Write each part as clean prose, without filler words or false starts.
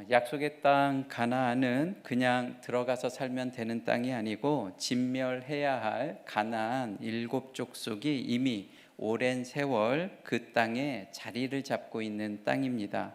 약속의 땅 가나안은 그냥 들어가서 살면 되는 땅이 아니고 진멸해야 할 가나안 일곱 족속이 이미 오랜 세월 그 땅에 자리를 잡고 있는 땅입니다.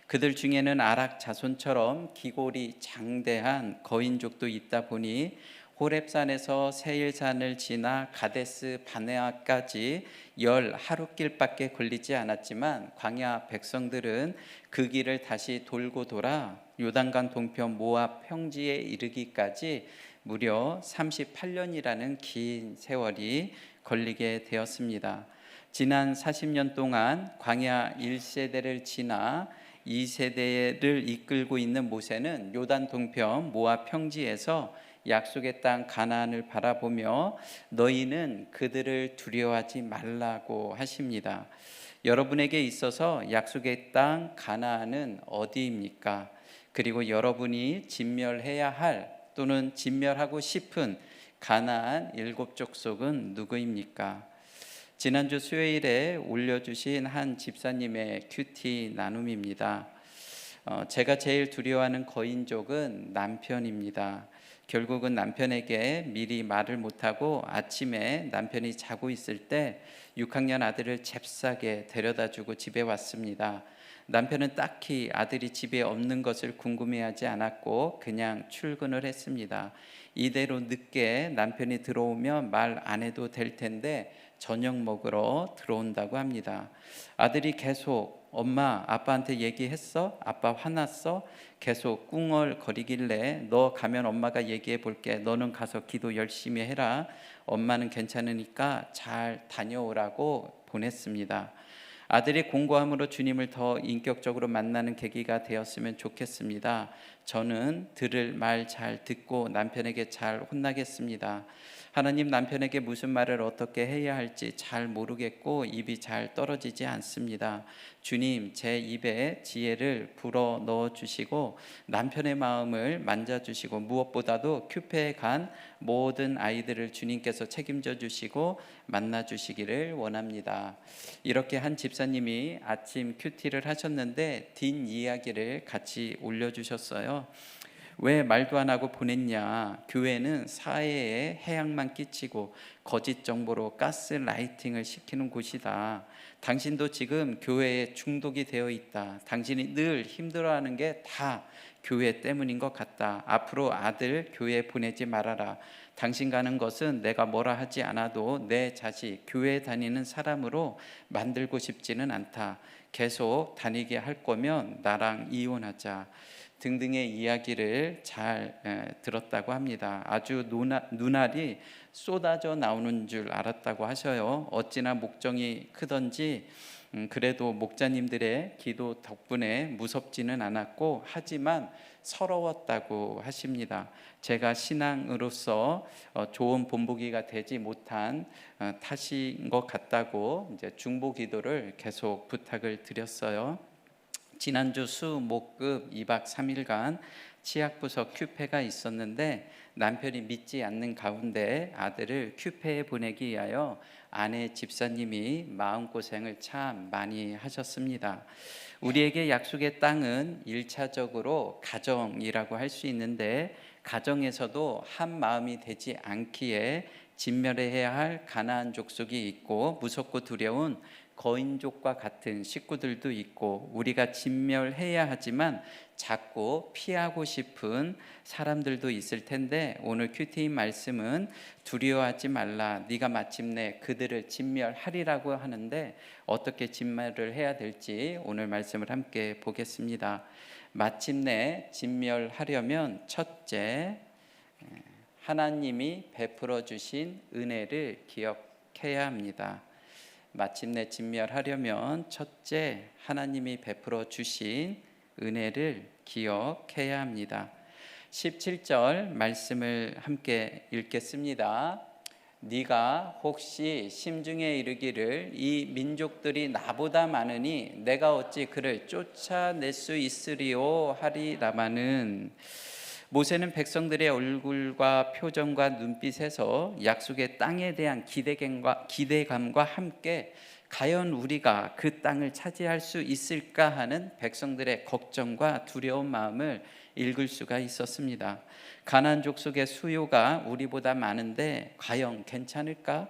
그들 중에는 아락 자손처럼 기골이 장대한 거인족도 있다 보니 호렙산에서 세일산을 지나 가데스 바네아까지 10하루길밖에 걸리지 않았지만 광야 백성들은 그 길을 다시 돌고 돌아 요단강 동편 모압 평지에 이르기까지 무려 38년이라는 긴 세월이 걸리게 되었습니다. 지난 40년 동안 광야 1세대를 지나 2세대를 이끌고 있는 모세는 요단 동편 모압 평지에서 약속의 땅 가나안을 바라보며 너희는 그들을 두려워하지 말라고 하십니다. 여러분에게 있어서 약속의 땅 가나안은 어디입니까? 그리고 여러분이 진멸해야 할 또는 진멸하고 싶은 가나안 일곱 족속은 누구입니까? 지난주 수요일에 올려주신 한 집사님의 큐티 나눔입니다. 제가 제일 두려워하는 거인족은 남편입니다. 결국은 남편에게 미리 말을 못하고 아침에 남편이 자고 있을 때 6학년 아들을 잽싸게 데려다주고 집에 왔습니다. 남편은 딱히 아들이 집에 없는 것을 궁금해하지 않았고 그냥 출근을 했습니다. 이대로 늦게 남편이 들어오면 말 안 해도 될 텐데 저녁 먹으러 들어온다고 합니다. 아들이 계속 엄마 아빠한테 얘기했어? 아빠 화났어? 계속 꿍얼거리길래 너 가면 엄마가 얘기해 볼게. 너는 가서 기도 열심히 해라. 엄마는 괜찮으니까 잘 다녀오라고 보냈습니다. 아들이 공고함으로 주님을 더 인격적으로 만나는 계기가 되었으면 좋겠습니다. 저는 들을 말 잘 듣고 남편에게 잘 혼나겠습니다. 하나님, 남편에게 무슨 말을 어떻게 해야 할지 잘 모르겠고 입이 잘 떨어지지 않습니다. 주님, 제 입에 지혜를 불어 넣어 주시고 남편의 마음을 만져 주시고 무엇보다도 큐페에 간 모든 아이들을 주님께서 책임져 주시고 만나 주시기를 원합니다. 이렇게 한 집사님이 아침 큐티를 하셨는데 뒷 이야기를 같이 올려주셨어요. 왜 말도 안 하고 보냈냐? 교회는 사회에 해악만 끼치고 거짓 정보로 가스라이팅을 시키는 곳이다. 당신도 지금 교회에 중독이 되어 있다. 당신이 늘 힘들어하는 게 다 교회 때문인 것 같다. 앞으로 아들 교회 보내지 말아라. 당신 가는 것은 내가 뭐라 하지 않아도 내 자식 교회 다니는 사람으로 만들고 싶지는 않다. 계속 다니게 할 거면 나랑 이혼하자. 등등의 이야기를 잘 들었다고 합니다. 아주 눈알이 쏟아져 나오는 줄 알았다고 하셔요. 어찌나 목정이 크던지 그래도 목자님들의 기도 덕분에 무섭지는 않았고 하지만 서러웠다고 하십니다. 제가 신앙으로서 좋은 본보기가 되지 못한 탓인 것 같다고 이제 중보 기도를 계속 부탁을 드렸어요. 지난주 수, 목, 금 2박 3일간 치악부서 큐페가 있었는데 남편이 믿지 않는 가운데 아들을 큐페에 보내기 위하여 아내 집사님이 마음고생을 참 많이 하셨습니다. 우리에게 약속의 땅은 1차적으로 가정이라고 할 수 있는데 가정에서도 한 마음이 되지 않기에 진멸해야 할 가나안 족속이 있고 무섭고 두려운 거인족과 같은 식구들도 있고 우리가 진멸해야 하지만 자꾸 피하고 싶은 사람들도 있을 텐데 오늘 큐티인 말씀은 두려워하지 말라. 네가 마침내 그들을 진멸하리라고 하는데 어떻게 진멸을 해야 될지 오늘 말씀을 함께 보겠습니다. 마침내 진멸하려면 첫째, 하나님이 베풀어 주신 은혜를 기억해야 합니다. 마침내 진멸하려면 첫째, 하나님이 베풀어 주신 은혜를 기억해야 합니다. 17절 말씀을 함께 읽겠습니다. 네가 혹시 심중에 이르기를 이 민족들이 나보다 많으니 내가 어찌 그를 쫓아낼 수 있으리요 하리라마는. 모세는 백성들의 얼굴과 표정과 눈빛에서 약속의 땅에 대한 기대감과 함께 과연 우리가 그 땅을 차지할 수 있을까 하는 백성들의 걱정과 두려운 마음을 읽을 수가 있었습니다. 가나안 족속의 수요가 우리보다 많은데 과연 괜찮을까?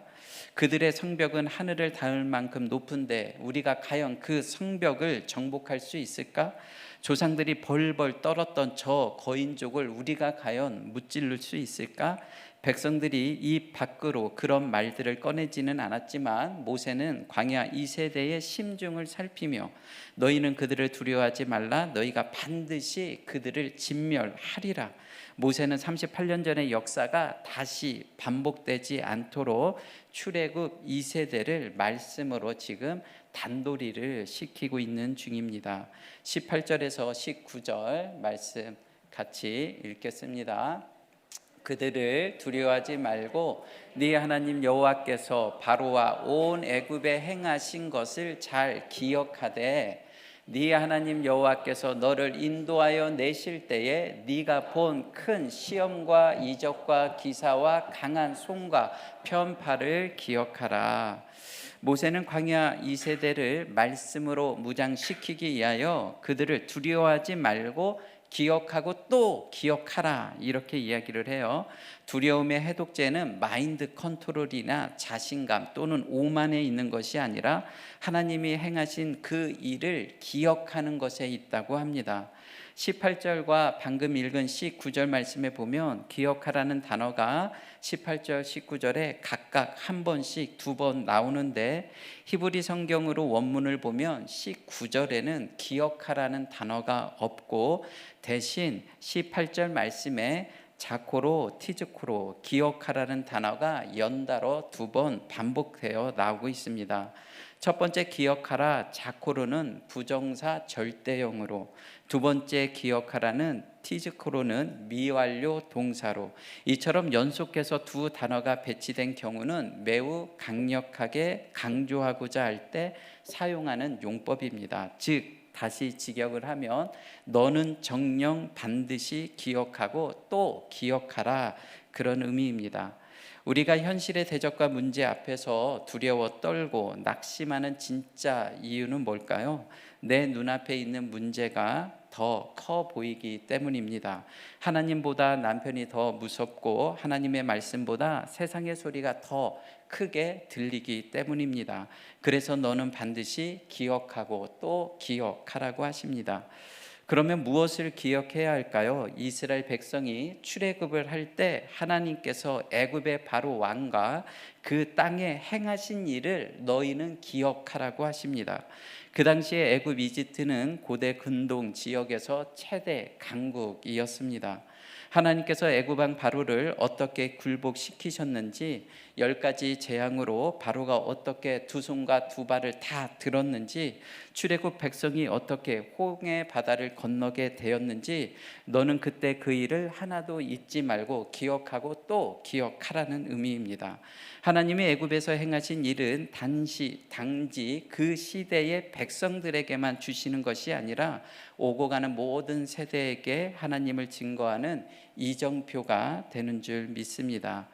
그들의 성벽은 하늘을 닿을 만큼 높은데 우리가 과연 그 성벽을 정복할 수 있을까? 조상들이 벌벌 떨었던 저 거인족을 우리가 과연 무찌를 수 있을까? 백성들이 입 밖으로 그런 말들을 꺼내지는 않았지만 모세는 광야 2세대의 심중을 살피며 너희는 그들을 두려워하지 말라. 너희가 반드시 그들을 진멸하리라. 모세는 38년 전의 역사가 다시 반복되지 않도록 출애굽 2세대를 말씀으로 지금 단도리를 시키고 있는 중입니다. 18절에서 19절 말씀 같이 읽겠습니다. 그들을 두려워하지 말고 네 하나님 여호와께서 바로와 온 애굽에 행하신 것을 잘 기억하되 네 하나님 여호와께서 너를 인도하여 내실 때에 네가 본 큰 시험과 이적과 기사와 강한 손과 편팔을 기억하라. 모세는 광야 2세대를 말씀으로 무장시키기 위하여 그들을 두려워하지 말고 기억하고 또 기억하라 이렇게 이야기를 해요. 두려움의 해독제는 마인드 컨트롤이나 자신감 또는 오만에 있는 것이 아니라 하나님이 행하신 그 일을 기억하는 것에 있다고 합니다. 18절과 방금 읽은 19절 말씀에 보면 기억하라는 단어가 18절 19절에 각각 한 번씩 두 번 나오는데 히브리 성경으로 원문을 보면 19절에는 기억하라는 단어가 없고 대신 18절 말씀에 자코로 티즈코로 기억하라는 단어가 연달아 두 번 반복되어 나오고 있습니다. 첫 번째 기억하라 자코로는 부정사 절대형으로, 두 번째 기억하라는 티즈코로는 미완료 동사로, 이처럼 연속해서 두 단어가 배치된 경우는 매우 강력하게 강조하고자 할 때 사용하는 용법입니다. 즉 다시 직역을 하면 너는 정녕 반드시 기억하고 또 기억하라, 그런 의미입니다. 우리가 현실의 대적과 문제 앞에서 두려워 떨고 낙심하는 진짜 이유는 뭘까요? 내 눈앞에 있는 문제가 더 커 보이기 때문입니다. 하나님보다 남편이 더 무섭고 하나님의 말씀보다 세상의 소리가 더 크게 들리기 때문입니다. 그래서 너는 반드시 기억하고 또 기억하라고 하십니다. 그러면 무엇을 기억해야 할까요? 이스라엘 백성이 출애굽을 할 때 하나님께서 애굽의 바로 왕과 그 땅에 행하신 일을 너희는 기억하라고 하십니다. 그 당시에 애굽 이집트는 고대 근동 지역에서 최대 강국이었습니다. 하나님께서 애굽 왕 바로를 어떻게 굴복시키셨는지, 10가지 재앙으로 바로가 어떻게 두 손과 두 발을 다 들었는지, 출애굽 백성이 어떻게 홍해 바다를 건너게 되었는지 너는 그때 그 일을 하나도 잊지 말고 기억하고 또 기억하라는 의미입니다. 하나님이 애굽에서 행하신 일은 단지 그 시대의 백성들에게만 주시는 것이 아니라 오고 가는 모든 세대에게 하나님을 증거하는 이정표가 되는 줄 믿습니다.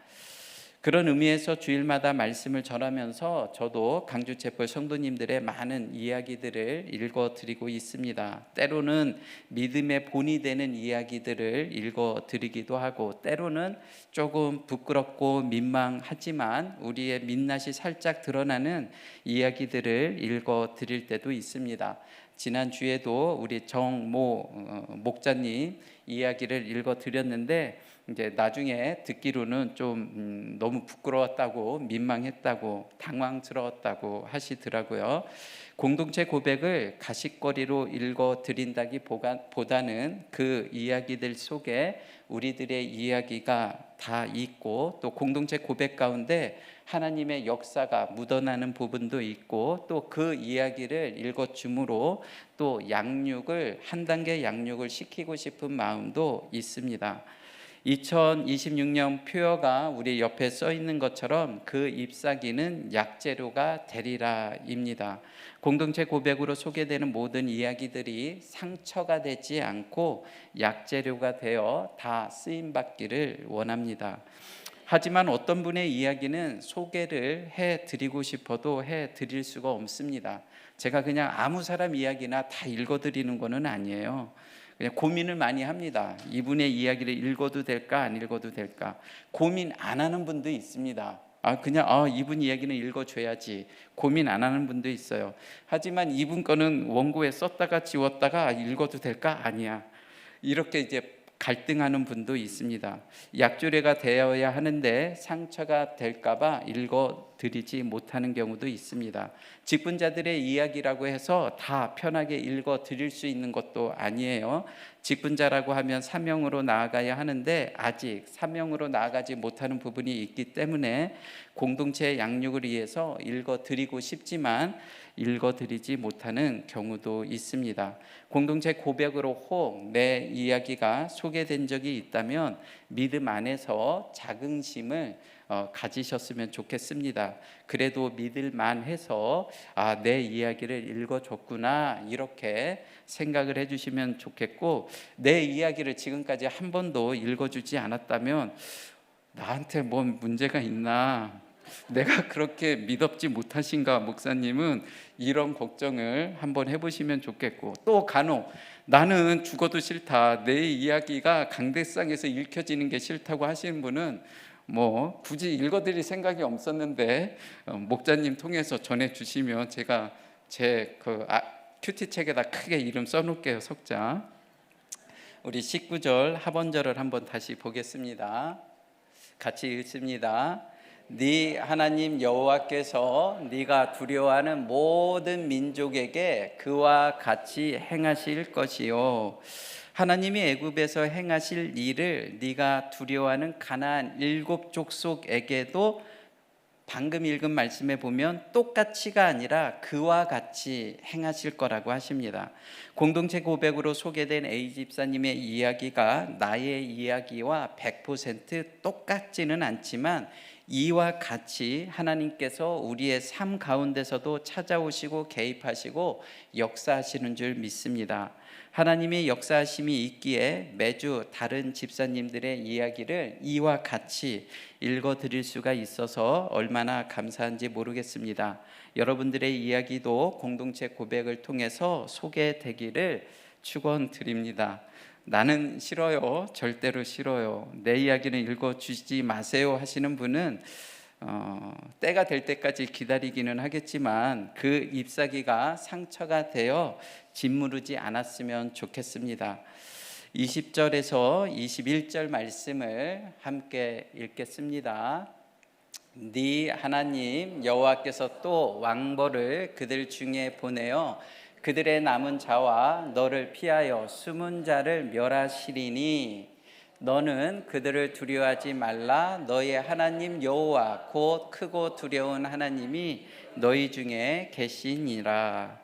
그런 의미에서 주일마다 말씀을 전하면서 저도 강주체포 성도님들의 많은 이야기들을 읽어드리고 있습니다. 때로는 믿음의 본이 되는 이야기들을 읽어드리기도 하고, 때로는 조금 부끄럽고 민망하지만 우리의 민낯이 살짝 드러나는 이야기들을 읽어드릴 때도 있습니다. 지난주에도 우리 정모 목자님 이야기를 읽어드렸는데 이제 나중에 듣기로는 좀 너무 부끄러웠다고, 민망했다고, 당황스러웠다고 하시더라고요. 공동체 고백을 가십거리로 읽어드린다기보다는 그 이야기들 속에 우리들의 이야기가 다 있고, 또 공동체 고백 가운데 하나님의 역사가 묻어나는 부분도 있고, 또 그 이야기를 읽어줌으로 또 한 단계 양육을 시키고 싶은 마음도 있습니다. 2026년 표어가 우리 옆에 써 있는 것처럼 그 잎사귀는 약재료가 되리라입니다. 공동체 고백으로 소개되는 모든 이야기들이 상처가 되지 않고 약재료가 되어 다 쓰임받기를 원합니다. 하지만 어떤 분의 이야기는 소개를 해드리고 싶어도 해드릴 수가 없습니다. 제가 그냥 아무 사람 이야기나 다 읽어드리는 거는 아니에요. 그냥 고민을 많이 합니다. 이분의 이야기를 읽어도 될까 안 읽어도 될까 고민 안 하는 분도 있습니다. 그냥 이분 이야기는 읽어줘야지 고민 안 하는 분도 있어요. 하지만 이분 거는 원고에 썼다가 지웠다가 읽어도 될까 아니야 이렇게 이제 갈등하는 분도 있습니다. 약조례가 되어야 하는데 상처가 될까봐 읽어드리지 못하는 경우도 있습니다. 직분자들의 이야기라고 해서 다 편하게 읽어드릴 수 있는 것도 아니에요. 직분자라고 하면 사명으로 나아가야 하는데 아직 사명으로 나아가지 못하는 부분이 있기 때문에 공동체의 양육을 위해서 읽어드리고 싶지만 읽어드리지 못하는 경우도 있습니다. 공동체 고백으로 혹 내 이야기가 소개된 적이 있다면 믿음 안에서 자긍심을 가지셨으면 좋겠습니다. 그래도 믿을만 해서 내 이야기를 읽어줬구나 이렇게 생각을 해주시면 좋겠고, 내 이야기를 지금까지 한 번도 읽어주지 않았다면 나한테 뭔 문제가 있나, 내가 그렇게 믿었지 못하신가 목사님은 이런 걱정을 한번 해보시면 좋겠고, 또 간혹 나는 죽어도 싫다, 내 이야기가 강대상에서 읽혀지는 게 싫다고 하시는 분은 뭐 굳이 읽어드릴 생각이 없었는데 목자님 통해서 전해주시면 제가 제 큐티책에다 크게 이름 써놓을게요. 석자. 우리 19절 하번절을 한번 다시 보겠습니다. 같이 읽습니다. 네 하나님 여호와께서 네가 두려워하는 모든 민족에게 그와 같이 행하실 것이요, 하나님이 애굽에서 행하실 일을 네가 두려워하는 가나안 7족속에게도 방금 읽은 말씀에 보면 똑같이가 아니라 그와 같이 행하실 거라고 하십니다. 공동체 고백으로 소개된 A 집사님의 이야기가 나의 이야기와 100% 똑같지는 않지만 이와 같이 하나님께서 우리의 삶 가운데서도 찾아오시고 개입하시고 역사하시는 줄 믿습니다. 하나님의 역사하심이 있기에 매주 다른 집사님들의 이야기를 이와 같이 읽어드릴 수가 있어서 얼마나 감사한지 모르겠습니다. 여러분들의 이야기도 공동체 고백을 통해서 소개되기를 축원드립니다. 나는 싫어요, 절대로 싫어요, 내 이야기는 읽어주지 마세요 하시는 분은 때가 될 때까지 기다리기는 하겠지만 그 잎사귀가 상처가 되어 짓무르지 않았으면 좋겠습니다. 20절에서 21절 말씀을 함께 읽겠습니다. 네 하나님 여호와께서 또 왕벌을 그들 중에 보내어 그들의 남은 자와 너를 피하여 숨은 자를 멸하시리니 너는 그들을 두려워하지 말라. 너의 하나님 여호와 곧 크고 두려운 하나님이 너희 중에 계시니라.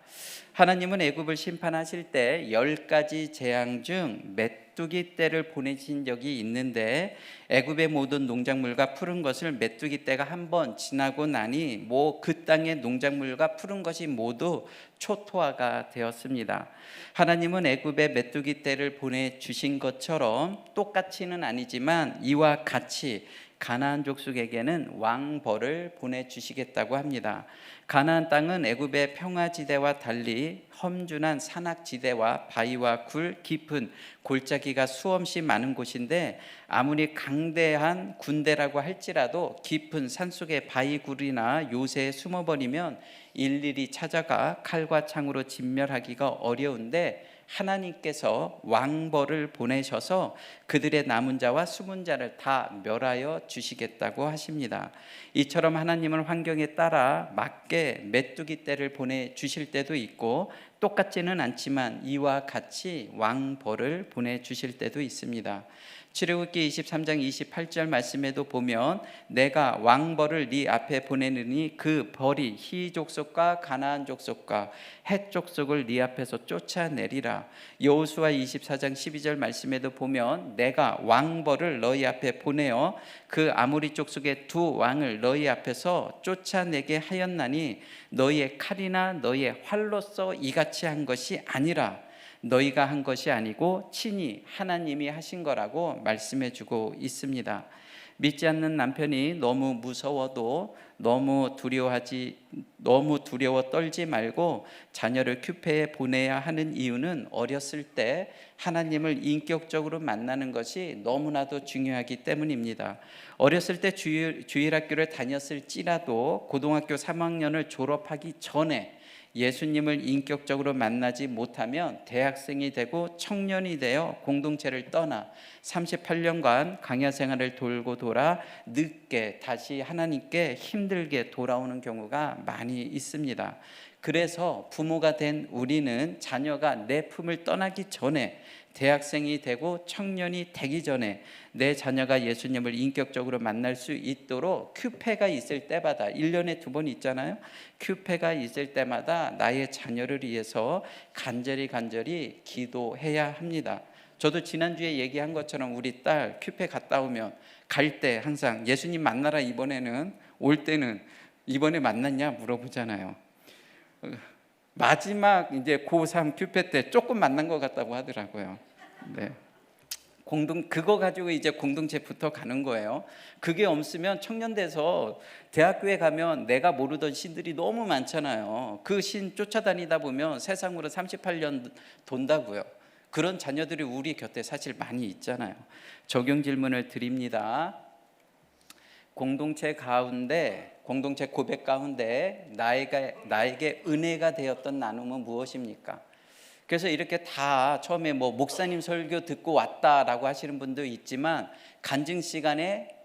하나님은 애굽을 심판하실 때 10가지 재앙 중 메뚜기 떼를 보내신 적이 있는데, 애굽의 모든 농작물과 푸른 것을 메뚜기 떼가 한번 지나고 나니 그 땅의 농작물과 푸른 것이 모두 초토화가 되었습니다. 하나님은 애굽에 메뚜기 떼를 보내주신 것처럼 똑같이는 아니지만 이와 같이 가나안 족속에게는 왕벌을 보내주시겠다고 합니다. 가나안 땅은 애굽의 평화지대와 달리 험준한 산악지대와 바위와 굴, 깊은 골짜기가 수없이 많은 곳인데, 아무리 강대한 군대라고 할지라도 깊은 산속의 바위굴이나 요새에 숨어버리면 일일이 찾아가 칼과 창으로 진멸하기가 어려운데, 하나님께서 왕벌을 보내셔서 그들의 남은 자와 숨은 자를 다 멸하여 주시겠다고 하십니다. 이처럼 하나님은 환경에 따라 맞게 메뚜기 떼를 보내주실 때도 있고, 똑같지는 않지만 이와 같이 왕벌을 보내주실 때도 있습니다. 출애굽기 23장 28절 말씀에도 보면 내가 왕벌을 네 앞에 보내느니 그 벌이 히 족속과 가나안 족속과 헷 족속을 네 앞에서 쫓아내리라. 여호수아 24장 12절 말씀에도 보면 내가 왕벌을 너희 앞에 보내어 그 아모리 족속의 두 왕을 너희 앞에서 쫓아내게 하였나니 너희의 칼이나 너희의 활로서 이같이 한 것이 아니라 너희가 한 것이 아니고 친히 하나님이 하신 거라고 말씀해 주고 있습니다. 믿지 않는 남편이 너무 무서워도 너무 두려워 떨지 말고 자녀를 큐페에 보내야 하는 이유는 어렸을 때 하나님을 인격적으로 만나는 것이 너무나도 중요하기 때문입니다. 어렸을 때 주일학교를 다녔을지라도 고등학교 3학년을 졸업하기 전에 예수님을 인격적으로 만나지 못하면 대학생이 되고 청년이 되어 공동체를 떠나 38년간 강야 생활을 돌고 돌아 늦게 다시 하나님께 힘들게 돌아오는 경우가 많이 있습니다. 그래서 부모가 된 우리는 자녀가 내 품을 떠나기 전에, 대학생이 되고 청년이 되기 전에 내 자녀가 예수님을 인격적으로 만날 수 있도록 큐페가 있을 때마다, 1년에 2번 있잖아요. 큐페가 있을 때마다 나의 자녀를 위해서 간절히 기도해야 합니다. 저도 지난주에 얘기한 것처럼 우리 딸 큐페 갔다 오면 갈 때 항상 예수님 만나라, 이번에는 올 때는 이번에 만났냐 물어보잖아요. 마지막 이제 고3 큐페 때 조금 만난 것 같다고 하더라고요. 네. 그거 가지고 이제 공동체부터 가는 거예요. 그게 없으면 청년 돼서 대학교에 가면 내가 모르던 신들이 너무 많잖아요. 그 신 쫓아다니다 보면 세상으로 38년 돈다고요. 그런 자녀들이 우리 곁에 사실 많이 있잖아요. 적용 질문을 드립니다. 공동체 고백 가운데 나에게 은혜가 되었던 나눔은 무엇입니까? 그래서 이렇게 다 처음에 목사님 설교 듣고 왔다라고 하시는 분도 있지만 간증 시간에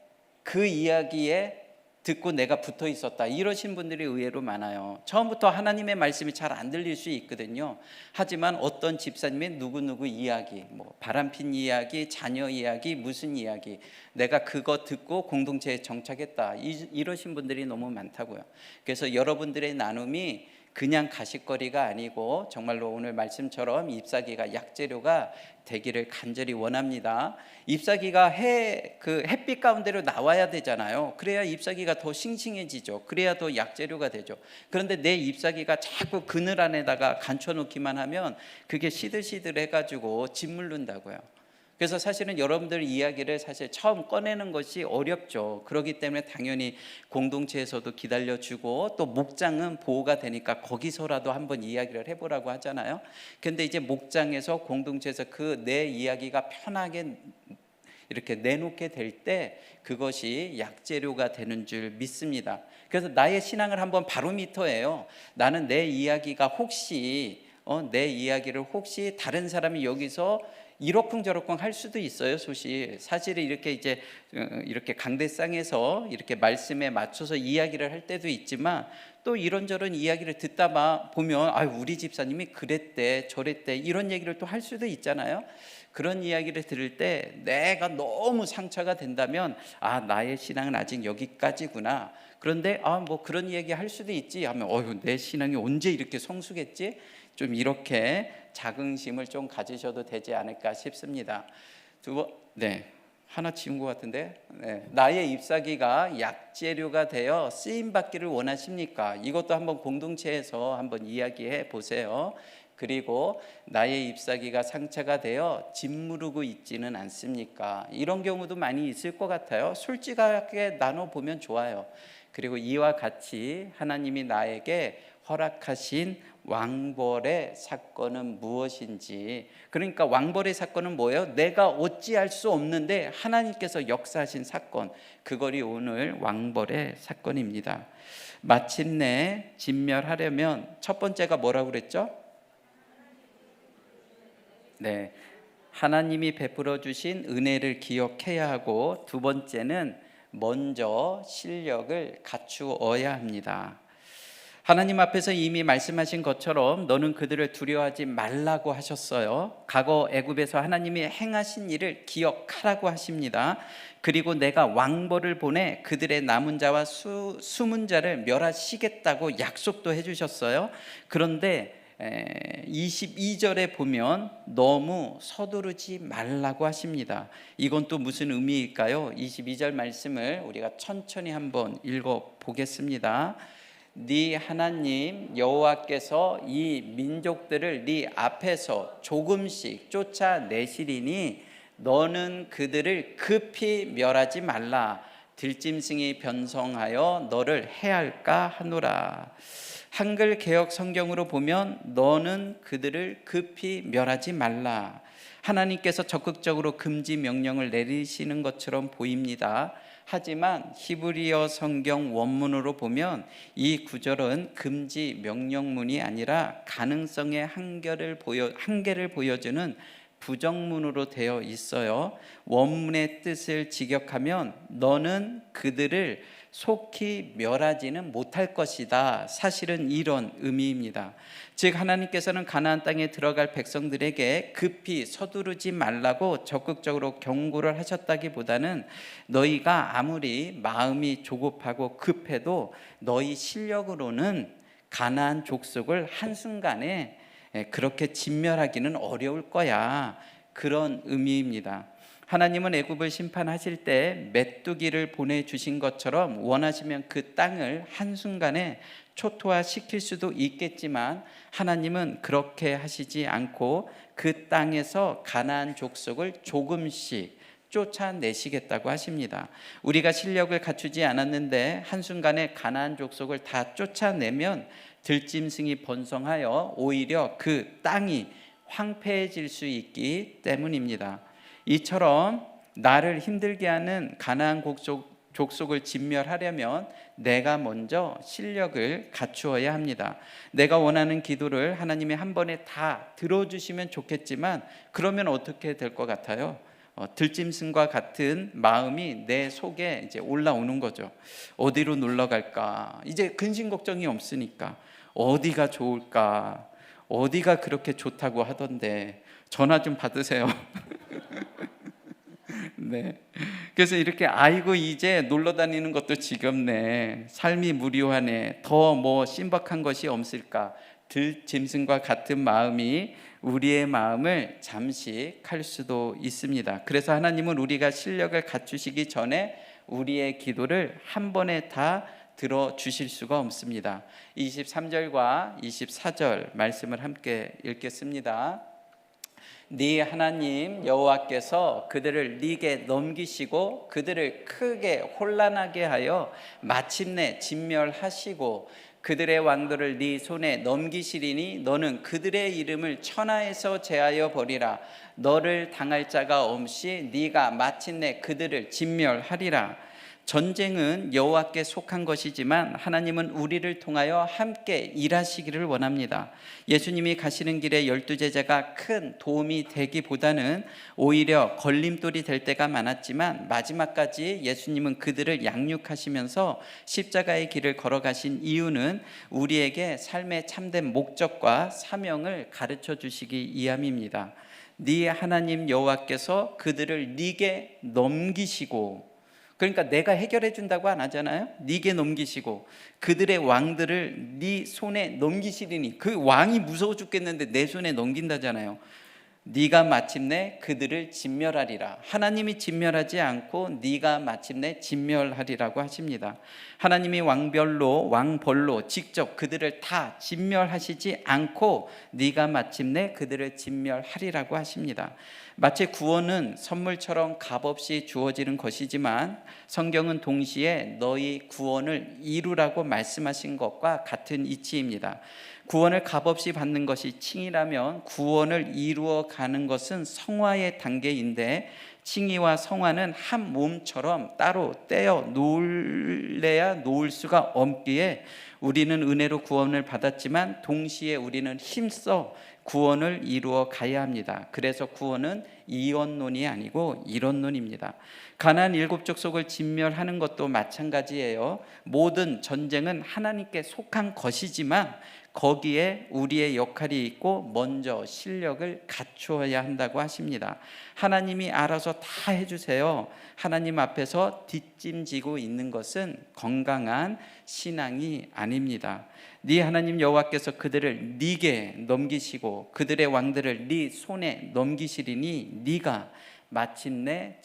그 이야기에 듣고 내가 붙어 있었다 이러신 분들이 의외로 많아요. 처음부터 하나님의 말씀이 잘 안 들릴 수 있거든요. 하지만 어떤 집사님의 누구누구 이야기, 바람핀 이야기, 자녀 이야기, 무슨 이야기, 내가 그거 듣고 공동체에 정착했다 이러신 분들이 너무 많다고요. 그래서 여러분들의 나눔이 그냥 가십거리가 아니고 정말로 오늘 말씀처럼 잎사귀가 약재료가 되기를 간절히 원합니다. 잎사귀가 햇빛 가운데로 나와야 되잖아요. 그래야 잎사귀가 더 싱싱해지죠. 그래야 더 약재료가 되죠. 그런데 내 잎사귀가 자꾸 그늘 안에다가 감춰놓기만 하면 그게 시들시들해가지고 짓물른다고요. 그래서 사실은 여러분들 이야기를 사실 처음 꺼내는 것이 어렵죠. 그렇기 때문에 당연히 공동체에서도 기다려주고 또 목장은 보호가 되니까 거기서라도 한번 이야기를 해보라고 하잖아요. 근데 이제 목장에서 공동체에서 그 내 이야기가 편하게 이렇게 내놓게 될 때 그것이 약재료가 되는 줄 믿습니다. 그래서 나의 신앙을 한번 바로미터예요. 나는 내 이야기가 혹시 다른 사람이 여기서 이러쿵저러쿵 할 수도 있어요. 사실 이렇게 강대상에서 이렇게 말씀에 맞춰서 이야기를 할 때도 있지만 또 이런저런 이야기를 듣다 보면 우리 집사님이 그랬대 저랬대 이런 얘기를 또 할 수도 있잖아요. 그런 이야기를 들을 때 내가 너무 상처가 된다면 나의 신앙은 아직 여기까지구나. 그런데 그런 이야기 할 수도 있지 하면 내 신앙이 언제 이렇게 성숙했지? 좀 이렇게 자긍심을 좀 가지셔도 되지 않을까 싶습니다. 하나 지운 것 같은데 나의 잎사귀가 약재료가 되어 쓰임받기를 원하십니까? 이것도 한번 공동체에서 한번 이야기해 보세요. 그리고 나의 잎사귀가 상처가 되어 짓무르고 있지는 않습니까? 이런 경우도 많이 있을 것 같아요. 솔직하게 나눠보면 좋아요. 그리고 이와 같이 하나님이 나에게 허락하신 왕벌의 사건은 무엇인지, 그러니까 왕벌의 사건은 뭐예요? 내가 어찌할 수 없는데 하나님께서 역사하신 사건, 그것이 오늘 왕벌의 사건입니다. 마침내 진멸하려면 첫 번째가 뭐라고 그랬죠? 하나님이 베풀어 주신 은혜를 기억해야 하고, 두 번째는 먼저 실력을 갖추어야 합니다. 하나님 앞에서 이미 말씀하신 것처럼 너는 그들을 두려워하지 말라고 하셨어요. 과거 애굽에서 하나님이 행하신 일을 기억하라고 하십니다. 그리고 내가 왕벌을 보내 그들의 남은 자와 숨은 자를 멸하시겠다고 약속도 해주셨어요. 그런데 22절에 보면 너무 서두르지 말라고 하십니다. 이건 또 무슨 의미일까요? 22절 말씀을 우리가 천천히 한번 읽어보겠습니다. 네 하나님 여호와께서 이 민족들을 네 앞에서 조금씩 쫓아내시리니 너는 그들을 급히 멸하지 말라. 들짐승이 변성하여 너를 해할까 하노라. 한글 개역 성경으로 보면 너는 그들을 급히 멸하지 말라. 하나님께서 적극적으로 금지 명령을 내리시는 것처럼 보입니다. 하지만 히브리어 성경 원문으로 보면 이 구절은 금지 명령문이 아니라 가능성의 한계를 보여주는 부정문으로 되어 있어요. 원문의 뜻을 직역하면 너는 그들을 속히 멸하지는 못할 것이다. 사실은 이런 의미입니다. 즉 하나님께서는 가나안 땅에 들어갈 백성들에게 급히 서두르지 말라고 적극적으로 경고를 하셨다기보다는 너희가 아무리 마음이 조급하고 급해도 너희 실력으로는 가나안 족속을 한순간에 그렇게 진멸하기는 어려울 거야. 그런 의미입니다. 하나님은 애굽을 심판하실 때 메뚜기를 보내주신 것처럼 원하시면 그 땅을 한순간에 초토화시킬 수도 있겠지만 하나님은 그렇게 하시지 않고 그 땅에서 가나안 족속을 조금씩 쫓아내시겠다고 하십니다. 우리가 실력을 갖추지 않았는데 한순간에 가나안 족속을 다 쫓아내면 들짐승이 번성하여 오히려 그 땅이 황폐해질 수 있기 때문입니다. 이처럼 나를 힘들게 하는 가나안 족속을 진멸하려면 내가 먼저 실력을 갖추어야 합니다. 내가 원하는 기도를 하나님이 한 번에 다 들어주시면 좋겠지만 그러면 어떻게 될 것 같아요? 들짐승과 같은 마음이 내 속에 이제 올라오는 거죠. 어디로 놀러 갈까? 이제 근심 걱정이 없으니까 어디가 좋을까? 어디가 그렇게 좋다고 하던데 전화 좀 받으세요. 네. 그래서 이렇게 아이고 이제 놀러 다니는 것도 지겹네. 삶이 무료하네. 더 뭐 신박한 것이 없을까? 들짐승과 같은 마음이 우리의 마음을 잠식할 수도 있습니다. 그래서 하나님은 우리가 실력을 갖추시기 전에 우리의 기도를 한 번에 다 들어주실 수가 없습니다. 23절과 24절 말씀을 함께 읽겠습니다. 네 하나님 여호와께서 그들을 네게 넘기시고 그들을 크게 혼란하게 하여 마침내 진멸하시고 그들의 왕들을 네 손에 넘기시리니 너는 그들의 이름을 천하에서 제하여 버리라. 너를 당할 자가 없이 네가 마침내 그들을 진멸하리라. 전쟁은 여호와께 속한 것이지만 하나님은 우리를 통하여 함께 일하시기를 원합니다. 예수님이 가시는 길에 12제자가 큰 도움이 되기보다는 오히려 걸림돌이 될 때가 많았지만 마지막까지 예수님은 그들을 양육하시면서 십자가의 길을 걸어가신 이유는 우리에게 삶의 참된 목적과 사명을 가르쳐 주시기 위함입니다. 네 하나님 여호와께서 그들을 네게 넘기시고, 그러니까 내가 해결해 준다고 안 하잖아요. 네게 넘기시고 그들의 왕들을 네 손에 넘기시리니, 그 왕이 무서워 죽겠는데 내 손에 넘긴다잖아요. 네가 마침내 그들을 진멸하리라. 하나님이 진멸하지 않고 네가 마침내 진멸하리라고 하십니다. 하나님이 왕벌로 직접 그들을 다 진멸하시지 않고 네가 마침내 그들을 진멸하리라고 하십니다. 마치 구원은 선물처럼 값없이 주어지는 것이지만 성경은 동시에 너희 구원을 이루라고 말씀하신 것과 같은 이치입니다. 구원을 값없이 받는 것이 칭의라면 구원을 이루어 가는 것은 성화의 단계인데 칭의와 성화는 한 몸처럼 따로 떼어 놓을래야 놓을 수가 없기에 우리는 은혜로 구원을 받았지만 동시에 우리는 힘써 구원을 이루어 가야 합니다. 그래서 구원은 이원론이 아니고 이론론입니다. 가나안 7족속을 진멸하는 것도 마찬가지예요. 모든 전쟁은 하나님께 속한 것이지만 거기에 우리의 역할이 있고 먼저 실력을 갖추어야 한다고 하십니다. 하나님이 알아서 다 해주세요. 하나님 앞에서 뒷짐지고 있는 것은 건강한 신앙이 아닙니다. 네 하나님 여호와께서 그들을 네게 넘기시고 그들의 왕들을 네 손에 넘기시리니 네가 마침내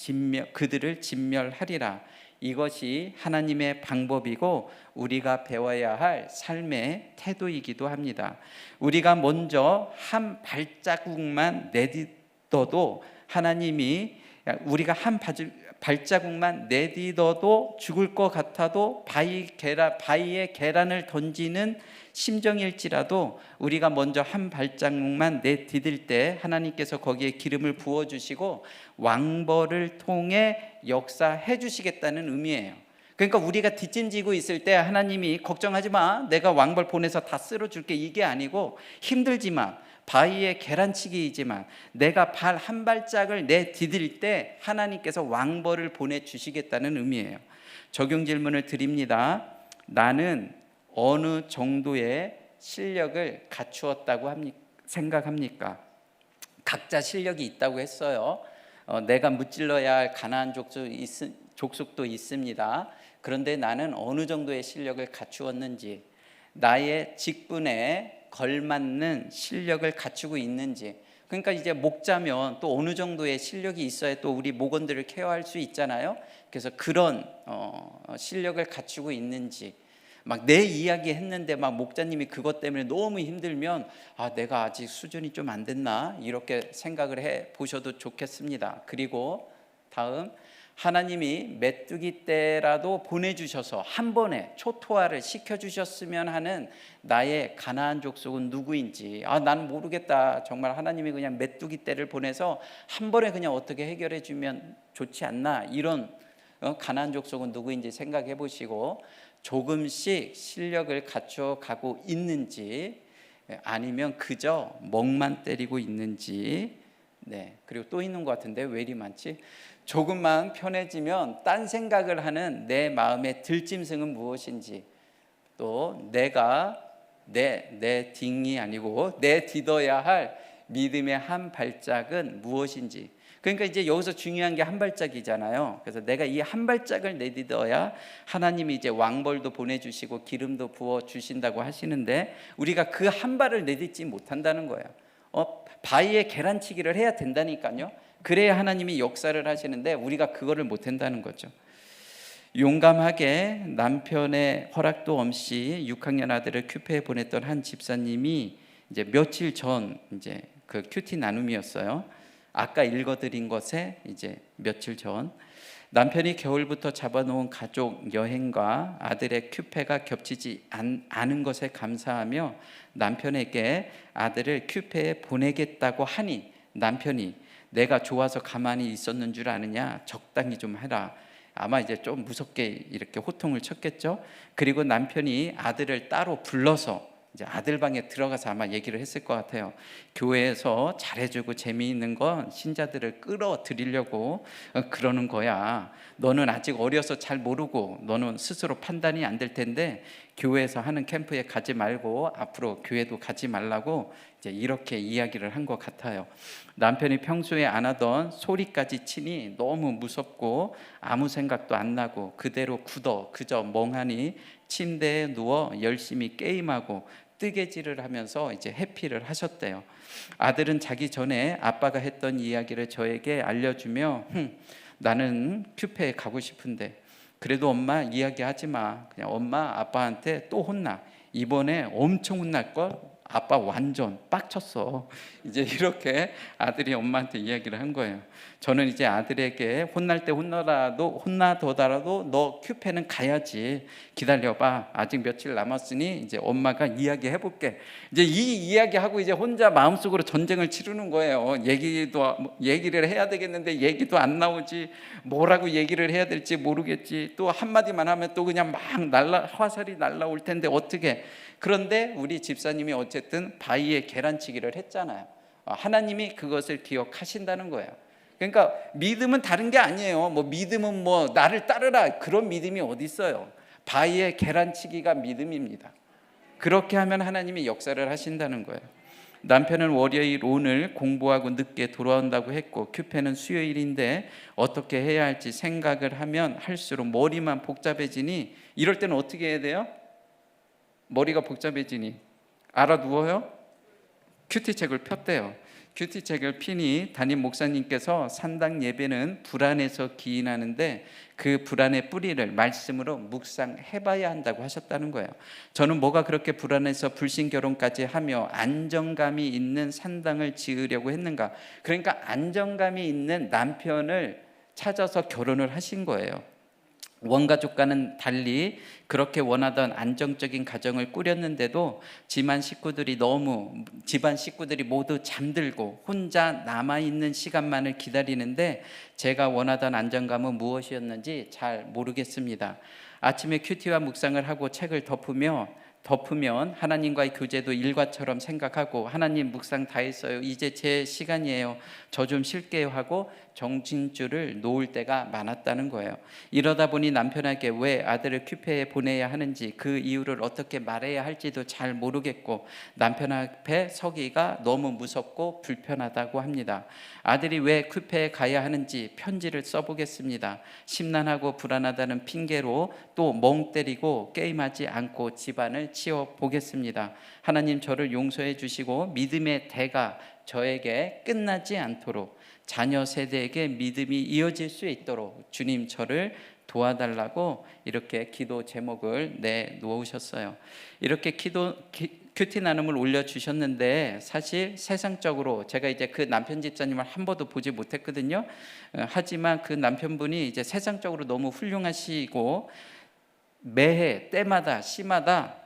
그들을 진멸하리라. 이것이 하나님의 방법이고 우리가 배워야 할 삶의 태도이기도 합니다. 우리가 먼저 한 발자국만 내딛어도 하나님이 우리가 한 발자국만 내딛어도 죽을 것 같아도 바위에 계란을 던지는 심정일지라도 우리가 먼저 한 발자국만 내디딜 때 하나님께서 거기에 기름을 부어주시고 왕벌을 통해 역사해 주시겠다는 의미예요. 그러니까 우리가 뒷짐지고 있을 때 하나님이 걱정하지 마, 내가 왕벌 보내서 다 쓸어줄게, 이게 아니고 힘들지만 바위에 계란치기이지만 내가 발 한 발짝을 내디딜 때 하나님께서 왕벌을 보내주시겠다는 의미예요. 적용 질문을 드립니다. 나는 어느 정도의 실력을 갖추었다고 생각합니까? 각자 실력이 있다고 했어요. 내가 무찔러야 할 가나안 족속도 있습니다. 그런데 나는 어느 정도의 실력을 갖추었는지, 나의 직분에 걸맞는 실력을 갖추고 있는지. 그러니까 이제 목자면 또 어느 정도의 실력이 있어야 또 우리 목원들을 케어할 수 있잖아요. 그래서 그런 실력을 갖추고 있는지. 막 내 이야기 했는데 막 목자님이 그것 때문에 너무 힘들면 내가 아직 수준이 좀 안 됐나, 이렇게 생각을 해 보셔도 좋겠습니다. 그리고 다음, 하나님이 메뚜기 떼라도 보내주셔서 한 번에 초토화를 시켜주셨으면 하는 나의 가나안 족속은 누구인지, 난 모르겠다, 정말 하나님이 그냥 메뚜기 떼를 보내서 한 번에 그냥 어떻게 해결해 주면 좋지 않나, 이런 가나안 족속은 누구인지 생각해 보시고 조금씩 실력을 갖춰 가고 있는지 아니면 그저 멍만 때리고 있는지. 그리고 또 있는 것 같은데 왜 이리 많지? 조금만 편해지면 딴 생각을 하는 내 마음의 들짐승은 무엇인지, 또 내가 내 딩이 아니고 내 디뎌야 할 믿음의 한 발짝은 무엇인지. 그러니까 이제 여기서 중요한 게 한 발짝이잖아요. 그래서 내가 이 한 발짝을 내딛어야 하나님이 이제 왕벌도 보내주시고 기름도 부어 주신다고 하시는데 우리가 그 한 발을 내딛지 못한다는 거예요. 바위에 계란치기를 해야 된다니까요. 그래야 하나님이 역사를 하시는데 우리가 그거를 못한다는 거죠. 용감하게 남편의 허락도 없이 6학년 아들을 큐페에 보냈던 한 집사님이 이제 며칠 전 이제 그 큐티 나눔이었어요. 아까 읽어드린 것에 이제 며칠 전 남편이 겨울부터 잡아놓은 가족 여행과 아들의 큐페가 겹치지 않은 것에 감사하며 남편에게 아들을 큐페에 보내겠다고 하니 남편이 내가 좋아서 가만히 있었는 줄 아느냐, 적당히 좀 해라. 아마 이제 좀 무섭게 이렇게 호통을 쳤겠죠. 그리고 남편이 아들을 따로 불러서 이제 아들 방에 들어가서 아마 얘기를 했을 것 같아요. 교회에서 잘해주고 재미있는 건 신자들을 끌어들이려고 그러는 거야. 너는 아직 어려서 잘 모르고 너는 스스로 판단이 안 될 텐데 교회에서 하는 캠프에 가지 말고 앞으로 교회도 가지 말라고 이제 이렇게 이야기를 한 것 같아요. 남편이 평소에 안 하던 소리까지 치니 너무 무섭고 아무 생각도 안 나고 그대로 그저 멍하니 침대에 누워 열심히 게임하고 뜨개질을 하면서 이제 해피를 하셨대요. 아들은 자기 전에 아빠가 했던 이야기를 저에게 알려주며 나는 큐페에 가고 싶은데 그래도 엄마 이야기하지 마. 그냥 엄마 아빠한테 또 혼나. 이번에 엄청 혼날걸? 아빠 완전 빡쳤어. 이제 이렇게 아들이 엄마한테 이야기를 한 거예요. 저는 이제 아들에게 혼날 때 혼나더라도 너 큐페는 가야지. 기다려봐. 아직 며칠 남았으니 이제 엄마가 이야기해 볼게. 이제 이 이야기하고 이제 혼자 마음속으로 전쟁을 치르는 거예요. 얘기를 해야 되겠는데 얘기도 안 나오지. 뭐라고 얘기를 해야 될지 모르겠지. 또 한마디만 하면 또 그냥 막 화살이 날라올 텐데 어떻게. 그런데 우리 집사님이 어쨌든 바위에 계란치기를 했잖아요. 하나님이 그것을 기억하신다는 거예요. 그러니까 믿음은 다른 게 아니에요. 믿음은 나를 따르라 그런 믿음이 어디 있어요. 바위에 계란치기가 믿음입니다. 그렇게 하면 하나님이 역사를 하신다는 거예요. 남편은 월요일 오늘 공부하고 늦게 돌아온다고 했고 큐페는 수요일인데 어떻게 해야 할지 생각을 하면 할수록 머리만 복잡해지니 이럴 때는 어떻게 해야 돼요? 머리가 복잡해지니 알아 누워요? 큐티 책을 폈대요. 큐티책을 피니 담임 목사님께서 산당 예배는 불안에서 기인하는데 그 불안의 뿌리를 말씀으로 묵상해봐야 한다고 하셨다는 거예요. 저는 뭐가 그렇게 불안해서 불신결혼까지 하며 안정감이 있는 산당을 지으려고 했는가? 그러니까 안정감이 있는 남편을 찾아서 결혼을 하신 거예요. 원가족과는 달리 그렇게 원하던 안정적인 가정을 꾸렸는데도 집안 식구들이 모두 잠들고 혼자 남아있는 시간만을 기다리는데 제가 원하던 안정감은 무엇이었는지 잘 모르겠습니다. 아침에 큐티와 묵상을 하고 책을 덮으면 하나님과의 교제도 일과처럼 생각하고 하나님 묵상 다 했어요. 이제 제 시간이에요. 저 좀 쉴게요 하고 정신줄을 놓을 때가 많았다는 거예요. 이러다 보니 남편에게 왜 아들을 큐페에 보내야 하는지 그 이유를 어떻게 말해야 할지도 잘 모르겠고 남편 앞에 서기가 너무 무섭고 불편하다고 합니다. 아들이 왜 큐페에 가야 하는지 편지를 써보겠습니다. 심란하고 불안하다는 핑계로 또 멍 때리고 게임하지 않고 집안을 치워보겠습니다. 하나님 저를 용서해 주시고 믿음의 대가 저에게 끝나지 않도록 자녀 세대에게 믿음이 이어질 수 있도록 주님 저를 도와달라고 이렇게 기도 제목을 내놓으셨어요. 이렇게 큐티 나눔을 올려주셨는데 사실 세상적으로 제가 이제 그 남편 집사님을 한 번도 보지 못했거든요. 하지만 그 남편분이 이제 세상적으로 너무 훌륭하시고 매해 때마다 시마다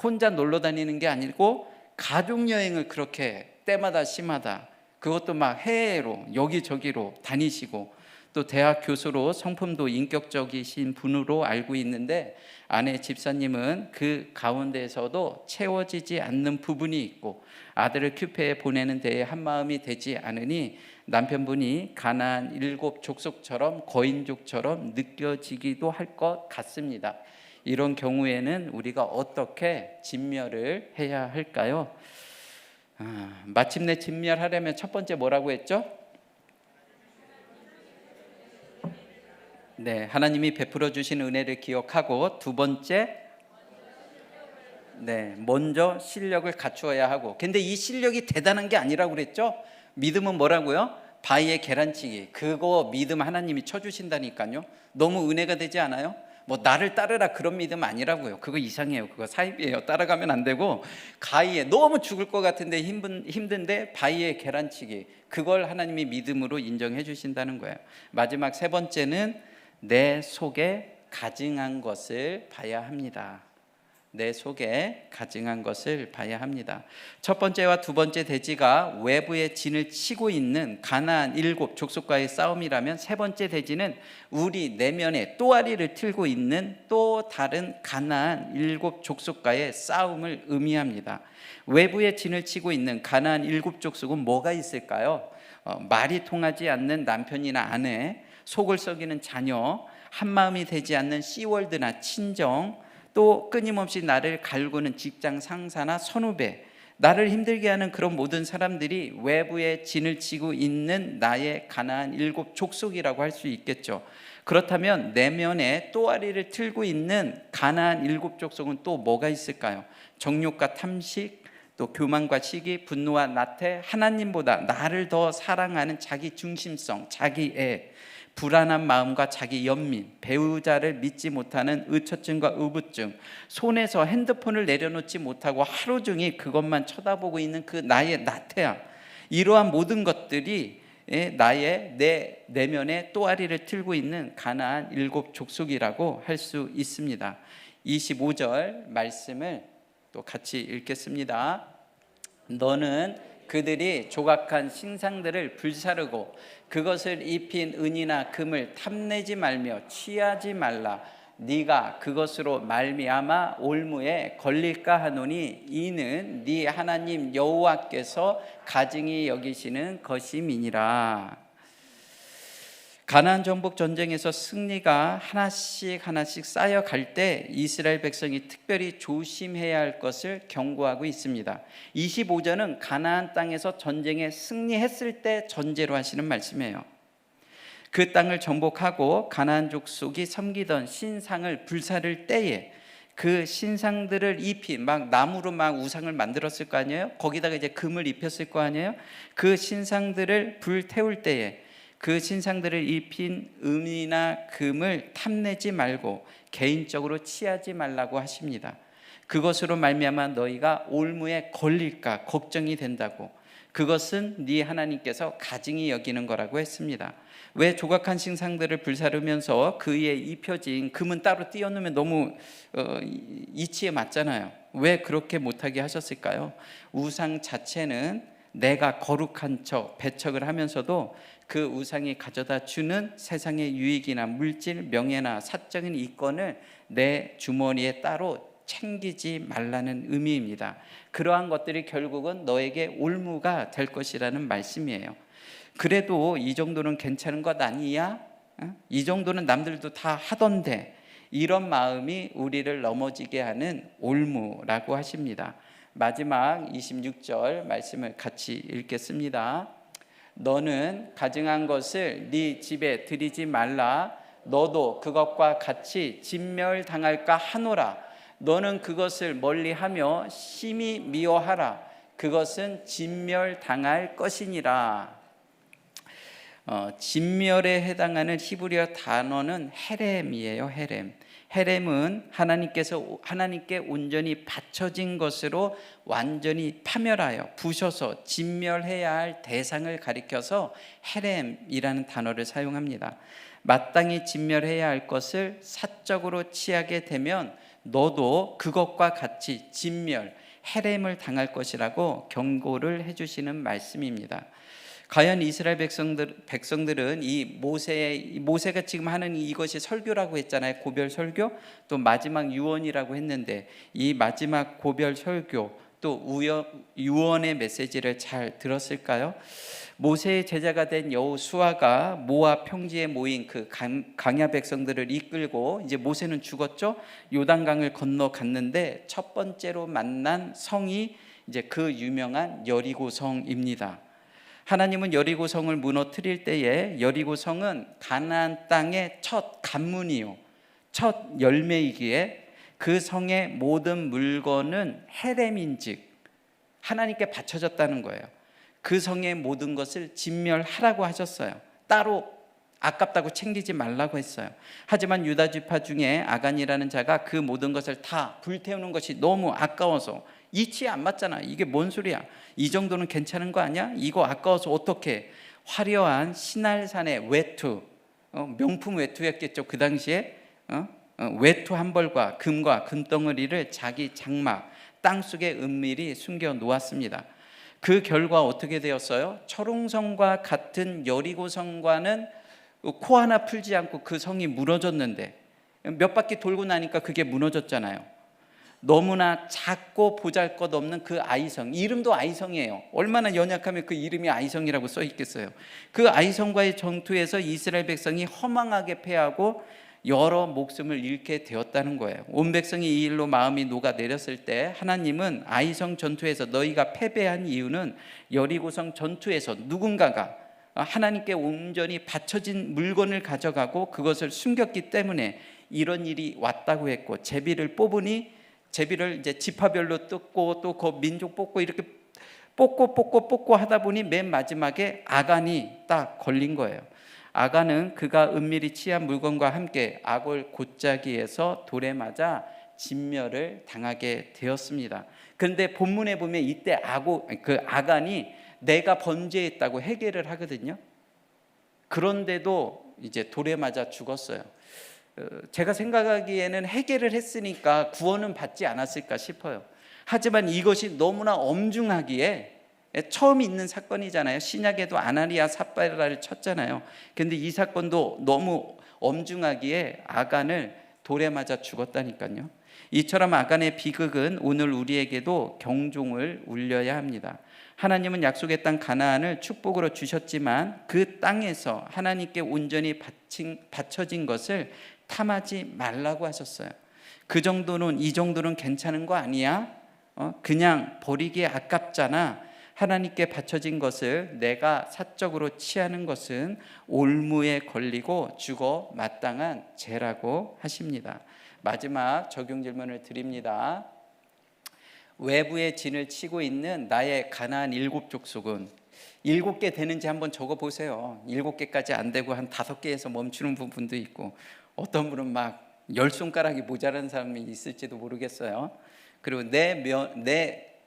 혼자 놀러 다니는 게 아니고 가족 여행을 그렇게 때마다 시마다 그것도 막 해외로 여기저기로 다니시고 또 대학 교수로 성품도 인격적이신 분으로 알고 있는데 아내 집사님은 그 가운데에서도 채워지지 않는 부분이 있고 아들을 큐페에 보내는 데에 한마음이 되지 않으니 남편분이 가나안 7 족속처럼 거인족처럼 느껴지기도 할 것 같습니다. 이런 경우에는 우리가 어떻게 진멸을 해야 할까요? 마침내 진멸하려면 첫 번째 뭐라고 했죠? 네, 하나님이 베풀어 주신 은혜를 기억하고 두 번째, 네, 먼저 실력을 갖추어야 하고. 근데 이 실력이 대단한 게 아니라고 그랬죠? 믿음은 뭐라고요? 바위에 계란치기. 그거 믿음 하나님이 쳐주신다니까요. 너무 은혜가 되지 않아요? 뭐 나를 따르라 그런 믿음 아니라고요. 그거 이상해요. 그거 사입이에요. 따라가면 안 되고 가위에 너무 죽을 것 같은데 힘든데 바위에 계란치기. 그걸 하나님이 믿음으로 인정해 주신다는 거예요. 마지막 세 번째는 내 속에 가증한 것을 봐야 합니다. 내 속에 가증한 것을 봐야 합니다. 첫 번째와 두 번째 대지가 외부의 진을 치고 있는 가나안 7 족속과의 싸움이라면 세 번째 대지는 우리 내면에 또아리를 틀고 있는 또 다른 가나안 7 족속과의 싸움을 의미합니다. 외부의 진을 치고 있는 가나안 7 족속은 뭐가 있을까요? 말이 통하지 않는 남편이나 아내, 속을 썩이는 자녀, 한마음이 되지 않는 씨월드나 친정, 또 끊임없이 나를 갈구는 직장 상사나 선후배, 나를 힘들게 하는 그런 모든 사람들이 외부에 진을 치고 있는 나의 가나안 7 족속이라고 할 수 있겠죠. 그렇다면 내면에 또아리를 틀고 있는 가나안 7 족속은 또 뭐가 있을까요? 정욕과 탐식, 또 교만과 시기, 분노와 나태, 하나님보다 나를 더 사랑하는 자기 중심성, 자기애, 불안한 마음과 자기 연민, 배우자를 믿지 못하는 의처증과 의부증, 손에서 핸드폰을 내려놓지 못하고 하루 종일 그것만 쳐다보고 있는 그 나의 나태함, 이러한 모든 것들이 내 내면에 또아리를 틀고 있는 가나안 7 족속이라고 할 수 있습니다. 25절 말씀을 또 같이 읽겠습니다. 너는 그들이 조각한 신상들을 불사르고 그것을 입힌 은이나 금을 탐내지 말며 취하지 말라. 네가 그것으로 말미암아 올무에 걸릴까 하노니 이는 네 하나님 여호와께서 가증히 여기시는 것임이니라. 가나안 정복 전쟁에서 승리가 하나씩 쌓여갈 때 이스라엘 백성이 특별히 조심해야 할 것을 경고하고 있습니다. 25절은 가나안 땅에서 전쟁에 승리했을 때 전제로 하시는 말씀이에요. 그 땅을 정복하고 가나안 족속이 섬기던 신상을 불사를 때에 그 신상들을 입힌, 막 나무로 막 우상을 만들었을 거 아니에요? 거기다가 이제 금을 입혔을 거 아니에요? 그 신상들을 불태울 때에 그 신상들을 입힌 은이나 금을 탐내지 말고 개인적으로 취하지 말라고 하십니다. 그것으로 말미암아 너희가 올무에 걸릴까 걱정이 된다고. 그것은 네 하나님께서 가증히 여기는 거라고 했습니다. 왜 조각한 신상들을 불사르면서 그 위에 입혀진 금은 따로 띄워놓으면 너무 이치에 맞잖아요. 왜 그렇게 못하게 하셨을까요? 우상 자체는 내가 거룩한 척 배척을 하면서도 그 우상이 가져다 주는 세상의 유익이나 물질, 명예나 사적인 이권을 내 주머니에 따로 챙기지 말라는 의미입니다. 그러한 것들이 결국은 너에게 올무가 될 것이라는 말씀이에요. 그래도 이 정도는 괜찮은 것 아니야? 이 정도는 남들도 다 하던데, 이런 마음이 우리를 넘어지게 하는 올무라고 하십니다. 마지막 26절 말씀을 같이 읽겠습니다. 너는 가증한 것을 네 집에 들이지 말라. 너도 그것과 같이 진멸당할까 하노라. 너는 그것을 멀리하며 심히 미워하라. 그것은 진멸당할 것이니라. 진멸에 해당하는 히브리어 단어는 헤렘이에요. 헤렘은 하나님께 온전히 바쳐진 것으로 완전히 파멸하여 부셔서 진멸해야 할 대상을 가리켜서 헤렘이라는 단어를 사용합니다. 마땅히 진멸해야 할 것을 사적으로 취하게 되면 너도 그것과 같이 진멸, 헤렘을 당할 것이라고 경고를 해주시는 말씀입니다. 과연 이스라엘 백성들은 이 모세가 지금 하는 이것이 설교라고 했잖아요. 고별 설교, 또 마지막 유언이라고 했는데, 이 마지막 고별 설교 또 유언의 메시지를 잘 들었을까요? 모세의 제자가 된 여호수아가 모압 평지에 모인 그 광야 백성들을 이끌고, 이제 모세는 죽었죠. 요단강을 건너갔는데 첫 번째로 만난 성이 이제 그 유명한 여리고성입니다. 하나님은 여리고성을 무너뜨릴 때에 여리고성은 가나안 땅의 첫 관문이요, 첫 열매이기에 그 성의 모든 물건은 헤렘인즉 하나님께 바쳐졌다는 거예요. 그 성의 모든 것을 진멸하라고 하셨어요. 따로 아깝다고 챙기지 말라고 했어요. 하지만 유다 지파 중에 아간이라는 자가 그 모든 것을 다 불태우는 것이 너무 아까워서, 이치에 안 맞잖아. 이게 뭔 소리야? 이 정도는 괜찮은 거 아니야? 이거 아까워서 어떻게? 화려한 신할산의 외투, 명품 외투였겠죠. 그 당시에 외투 한 벌과 금과 금덩어리를 자기 장막 땅속에 은밀히 숨겨 놓았습니다. 그 결과 어떻게 되었어요? 철옹성과 같은 여리고성과는 코 하나 풀지 않고 그 성이 무너졌는데, 몇 바퀴 돌고 나니까 그게 무너졌잖아요. 너무나 작고 보잘것없는 그 아이성, 이름도 아이성이에요. 얼마나 연약하면 그 이름이 아이성이라고 써 있겠어요. 그 아이성과의 전투에서 이스라엘 백성이 허망하게 패하고 여러 목숨을 잃게 되었다는 거예요. 온 백성이 이 일로 마음이 녹아내렸을 때 하나님은 아이성 전투에서 너희가 패배한 이유는 여리고성 전투에서 누군가가 하나님께 온전히 바쳐진 물건을 가져가고 그것을 숨겼기 때문에 이런 일이 왔다고 했고, 제비를 뽑으니 제비를 이제 지파별로 뜯고 또 그 민족 뽑고 이렇게 뽑고 하다 보니 맨 마지막에 아간이 딱 걸린 거예요. 아간은 그가 은밀히 취한 물건과 함께 아골 골짜기에서 돌에 맞아 진멸을 당하게 되었습니다. 그런데 본문에 보면 이때 아간이 내가 번제했다고 회개를 하거든요. 그런데도 이제 돌에 맞아 죽었어요. 제가 생각하기에는 회개를 했으니까 구원은 받지 않았을까 싶어요. 하지만 이것이 너무나 엄중하기에, 처음 있는 사건이잖아요. 신약에도 아나니아 삽바라를 쳤잖아요. 그런데 이 사건도 너무 엄중하기에 아간을 돌에 맞아 죽었다니까요. 이처럼 아간의 비극은 오늘 우리에게도 경종을 울려야 합니다. 하나님은 약속의 땅 가나안을 축복으로 주셨지만 그 땅에서 하나님께 온전히 바쳐진 것을 탐하지 말라고 하셨어요. 그 정도는, 이 정도는 괜찮은 거 아니야? 그냥 버리기에 아깝잖아. 하나님께 바쳐진 것을 내가 사적으로 취하는 것은 올무에 걸리고 죽어 마땅한 죄라고 하십니다. 마지막 적용 질문을 드립니다. 외부의 진을 치고 있는 나의 가나안 7족속은 7개 되는지 한번 적어보세요. 7개까지 안 되고 한 5개에서 멈추는 부분도 있고, 어떤 분은 막 10손가락이 모자란 사람이 있을지도 모르겠어요. 그리고 내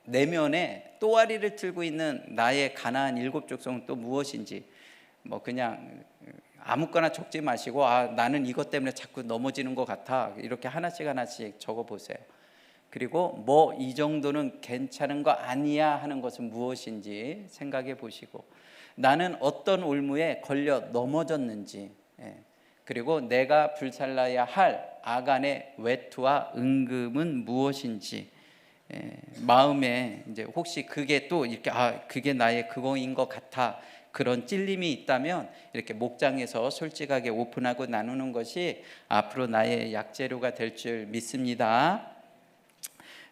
내면에 또아리를 틀고 있는 나의 가나안 7족속은 또 무엇인지, 뭐 그냥 아무거나 적지 마시고 나는 이것 때문에 자꾸 넘어지는 것 같아, 이렇게 하나씩 적어보세요. 그리고 뭐 이 정도는 괜찮은 거 아니야 하는 것은 무엇인지 생각해 보시고, 나는 어떤 올무에 걸려 넘어졌는지, 그리고 내가 불살라야 할 아간의 외투와 은금은 무엇인지, 마음에 이제 혹시 그게 또 이렇게 그게 나의 그거인 것 같아, 그런 찔림이 있다면 이렇게 목장에서 솔직하게 오픈하고 나누는 것이 앞으로 나의 약재료가 될 줄 믿습니다.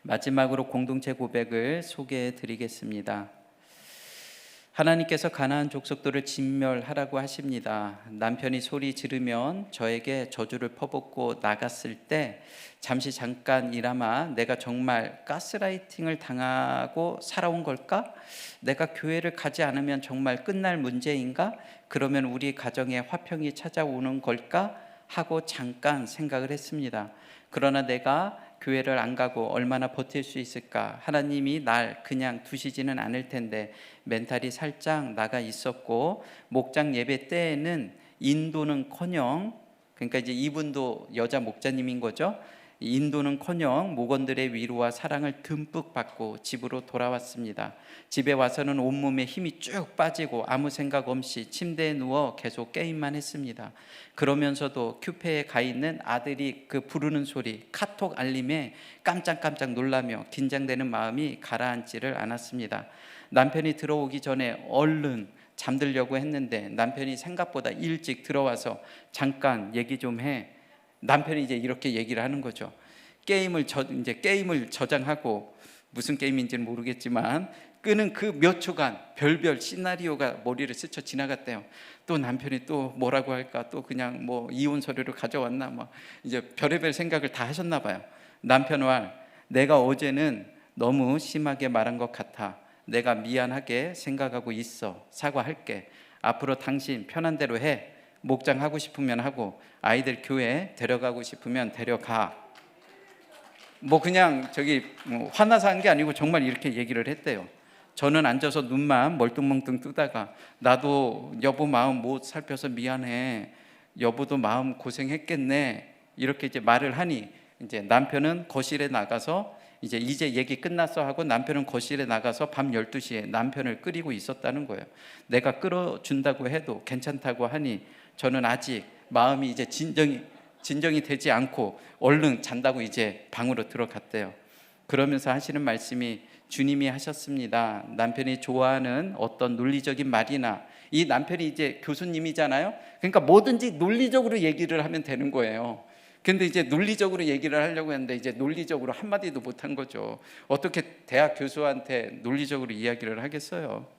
마지막으로 공동체 고백을 소개해 드리겠습니다. 하나님께서 가나안 족속들을 진멸하라고 하십니다. 남편이 소리 지르면 저에게 저주를 퍼붓고 나갔을 때 잠깐 일하마 내가 정말 가스라이팅을 당하고 살아온 걸까? 내가 교회를 가지 않으면 정말 끝날 문제인가? 그러면 우리 가정에 화평이 찾아오는 걸까? 하고 잠깐 생각을 했습니다. 그러나 내가 교회를 안 가고 얼마나 버틸 수 있을까? 하나님이 날 그냥 두시지는 않을 텐데 멘탈이 살짝 나가 있었고, 목장 예배 때에는 인도는커녕, 그러니까 이제 이분도 여자 목자님인 거죠. 인도는커녕 목원들의 위로와 사랑을 듬뿍 받고 집으로 돌아왔습니다. 집에 와서는 온몸에 힘이 쭉 빠지고 아무 생각 없이 침대에 누워 계속 게임만 했습니다. 그러면서도 큐페에 가 있는 아들이 그 부르는 소리, 카톡 알림에 깜짝깜짝 놀라며 긴장되는 마음이 가라앉지를 않았습니다. 남편이 들어오기 전에 얼른 잠들려고 했는데 남편이 생각보다 일찍 들어와서 잠깐 얘기 좀 해. 남편이 이제 이렇게 얘기를 하는 거죠. 게임을 저장하고, 무슨 게임인지는 모르겠지만 끄는 그 몇 초간 별별 시나리오가 머리를 스쳐 지나갔대요. 또 남편이 또 뭐라고 할까, 또 그냥 뭐 이혼 서류를 가져왔나, 뭐 이제 별의별 생각을 다 하셨나 봐요. 남편 말, 내가 어제는 너무 심하게 말한 것 같아. 내가 미안하게 생각하고 있어. 사과할게. 앞으로 당신 편한 대로 해. 목장 하고 싶으면 하고, 아이들 교회 데려가고 싶으면 데려가. 뭐 그냥 화나서 한 게 아니고 정말 이렇게 얘기를 했대요. 저는 앉아서 눈만 멀뚱멀뚱 뜨다가, 나도 여보 마음 못 살펴서 미안해. 여보도 마음 고생했겠네. 이렇게 이제 말을 하니, 이제 남편은 거실에 나가서 이제 얘기 끝났어 하고, 남편은 거실에 나가서 밤 12시에 남편을 끓이고 있었다는 거예요. 내가 끓여준다고 해도 괜찮다고 하니 저는 아직 마음이 이제 진정이 되지 않고 얼른 잔다고 이제 방으로 들어갔대요. 그러면서 하시는 말씀이, 주님이 하셨습니다. 남편이 좋아하는 어떤 논리적인 말이나, 이 남편이 이제 교수님이잖아요. 그러니까 뭐든지 논리적으로 얘기를 하면 되는 거예요. 근데 이제 논리적으로 얘기를 하려고 했는데 이제 논리적으로 한마디도 못한 거죠. 어떻게 대학 교수한테 논리적으로 이야기를 하겠어요?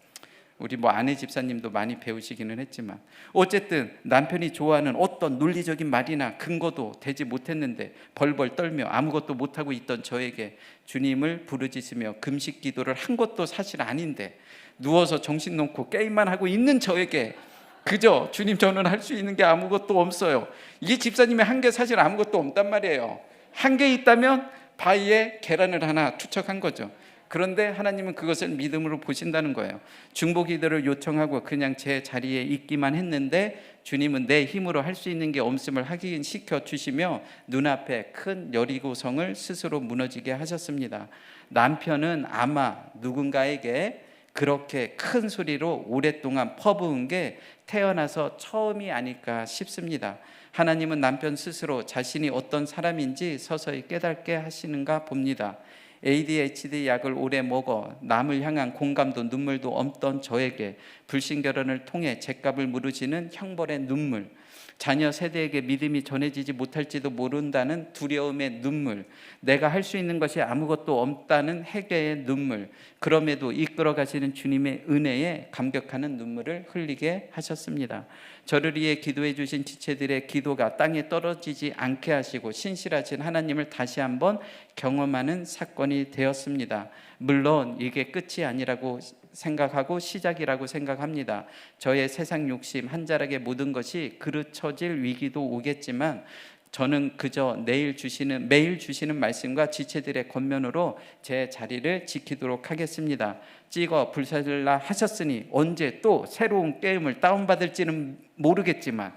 우리 아내 집사님도 많이 배우시기는 했지만, 어쨌든 남편이 좋아하는 어떤 논리적인 말이나 근거도 되지 못했는데 벌벌 떨며 아무것도 못하고 있던 저에게 주님을 부르짖으며 금식 기도를 한 것도 사실 아닌데, 누워서 정신 놓고 게임만 하고 있는 저에게 그저 주님, 저는 할 수 있는 게 아무것도 없어요. 이 집사님의 한 게 사실 아무것도 없단 말이에요. 한 게 있다면 바위에 계란을 하나 투척한 거죠. 그런데 하나님은 그것을 믿음으로 보신다는 거예요. 중보기도를 요청하고 그냥 제 자리에 있기만 했는데 주님은 내 힘으로 할 수 있는 게 없음을 확인시켜 주시며 눈앞에 큰 여리고성을 스스로 무너지게 하셨습니다. 남편은 아마 누군가에게 그렇게 큰 소리로 오랫동안 퍼부은 게 태어나서 처음이 아닐까 싶습니다. 하나님은 남편 스스로 자신이 어떤 사람인지 서서히 깨닫게 하시는가 봅니다. ADHD 약을 오래 먹어 남을 향한 공감도 눈물도 없던 저에게 불신결혼을 통해 죗값을 물으시는 형벌의 눈물, 자녀 세대에게 믿음이 전해지지 못할지도 모른다는 두려움의 눈물, 내가 할 수 있는 것이 아무것도 없다는 회개의 눈물, 그럼에도 이끌어 가시는 주님의 은혜에 감격하는 눈물을 흘리게 하셨습니다. 저를 위해 기도해 주신 지체들의 기도가 땅에 떨어지지 않게 하시고 신실하신 하나님을 다시 한번 경험하는 사건이 되었습니다. 물론 이게 끝이 아니라고 생각하고 시작이라고 생각합니다. 저의 세상 욕심 한 자락의 모든 것이 그르쳐질 위기도 오겠지만 저는 그저 매일 주시는 말씀과 지체들의 권면으로 제 자리를 지키도록 하겠습니다. 찍어 불살라 하셨으니 언제 또 새로운 게임을 다운받을지는 모르겠지만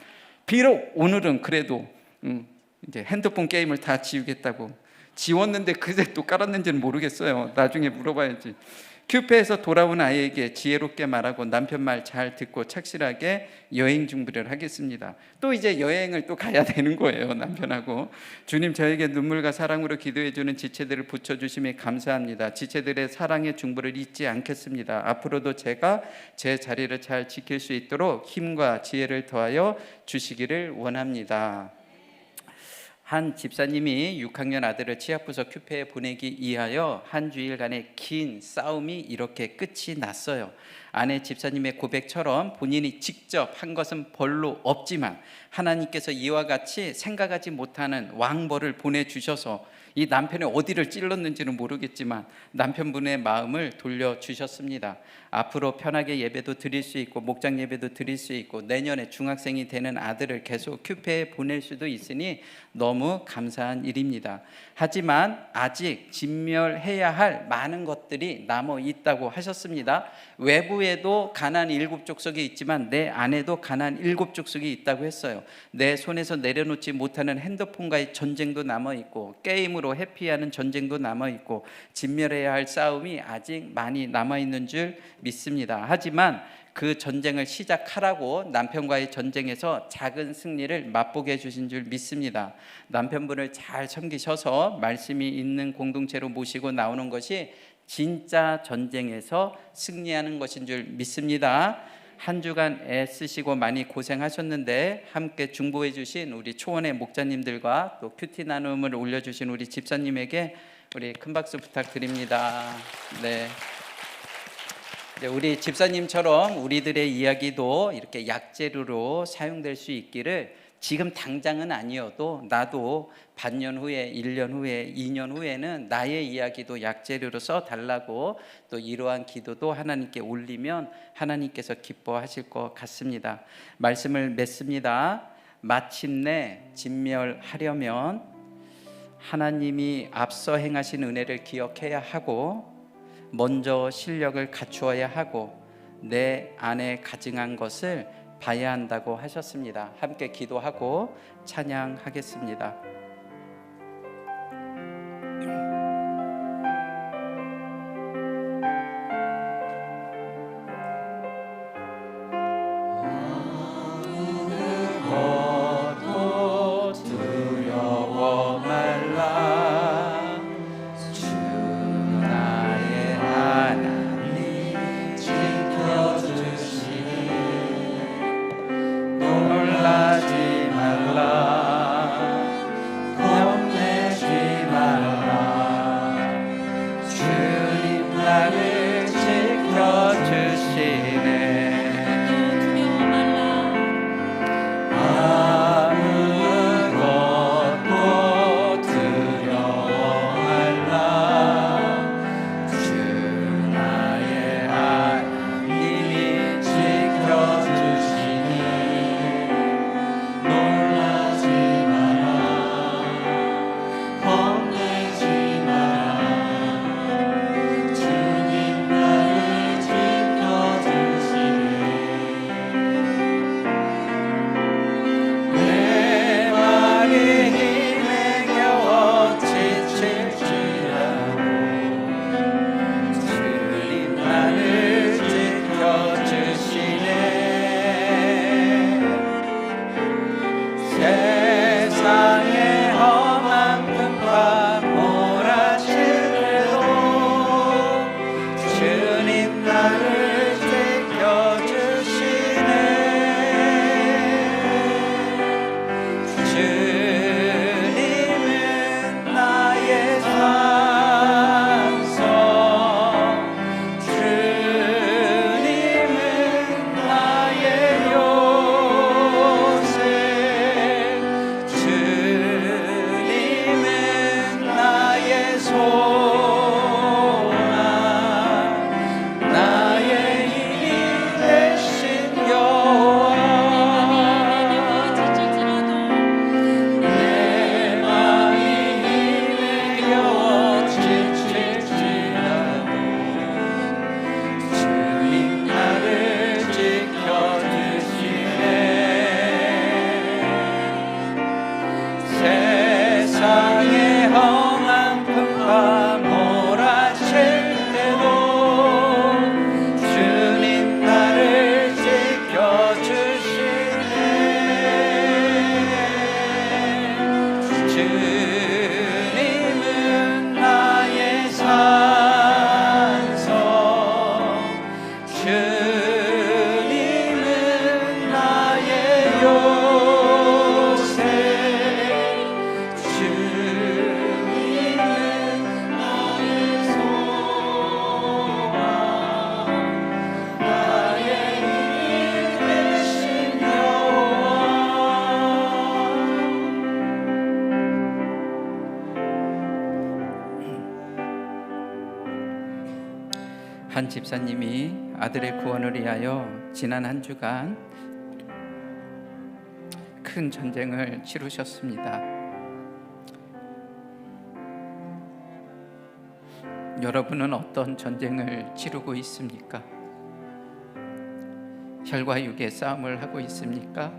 비록 오늘은 그래도 이제 핸드폰 게임을 다 지우겠다고 지웠는데 그새 또 깔았는지는 모르겠어요. 나중에 물어봐야지. 큐페에서 돌아온 아이에게 지혜롭게 말하고 남편 말 잘 듣고 착실하게 여행 준비를 하겠습니다. 또 이제 여행을 또 가야 되는 거예요, 남편하고. 주님, 저에게 눈물과 사랑으로 기도해 주는 지체들을 붙여주심에 감사합니다. 지체들의 사랑의 중보를 잊지 않겠습니다. 앞으로도 제가 제 자리를 잘 지킬 수 있도록 힘과 지혜를 더하여 주시기를 원합니다. 한 집사님이 6학년 아들을 치아부서 큐페에 보내기 위하여 한 주일간의 긴 싸움이 이렇게 끝이 났어요. 아내 집사님의 고백처럼 본인이 직접 한 것은 별로 없지만 하나님께서 이와 같이 생각하지 못하는 왕벌을 보내주셔서 이 남편이 어디를 찔렀는지는 모르겠지만 남편분의 마음을 돌려주셨습니다. 앞으로 편하게 예배도 드릴 수 있고 목장 예배도 드릴 수 있고 내년에 중학생이 되는 아들을 계속 큐페에 보낼 수도 있으니 너무 감사한 일입니다. 하지만 아직 진멸해야 할 많은 것들이 남아 있다고 하셨습니다. 외부에도 가나안 7족속이 있지만 내 안에도 가나안 7족속이 있다고 했어요. 내 손에서 내려놓지 못하는 핸드폰과의 전쟁도 남아 있고 게임으로 회피하는 전쟁도 남아 있고 진멸해야 할 싸움이 아직 많이 남아 있는 줄 믿습니다. 하지만 그 전쟁을 시작하라고 남편과의 전쟁에서 작은 승리를 맛보게 해주신 줄 믿습니다. 남편분을 잘 섬기셔서 말씀이 있는 공동체로 모시고 나오는 것이 진짜 전쟁에서 승리하는 것인 줄 믿습니다. 한 주간 애쓰시고 많이 고생하셨는데 함께 중보해 주신 우리 초원의 목자님들과 또 큐티 나눔을 올려주신 우리 집사님에게 우리 큰 박수 부탁드립니다. 네. 우리 집사님처럼 우리들의 이야기도 이렇게 약재료로 사용될 수 있기를 지금 당장은 아니어도 나도 반년 후에 1년 후에 2년 후에는 나의 이야기도 약재료로 써달라고 또 이러한 기도도 하나님께 올리면 하나님께서 기뻐하실 것 같습니다. 말씀을 맺습니다. 마침내 진멸하려면 하나님이 앞서 행하신 은혜를 기억해야 하고 먼저 실력을 갖추어야 하고 내 안에 가증한 것을 봐야 한다고 하셨습니다. 함께 기도하고 찬양하겠습니다. 한 집사님이 아들의 구원을 위하여 지난 한 주간 큰 전쟁을 치르셨습니다. 여러분은 어떤 전쟁을 치르고 있습니까? 혈과 육의 싸움을 하고 있습니까?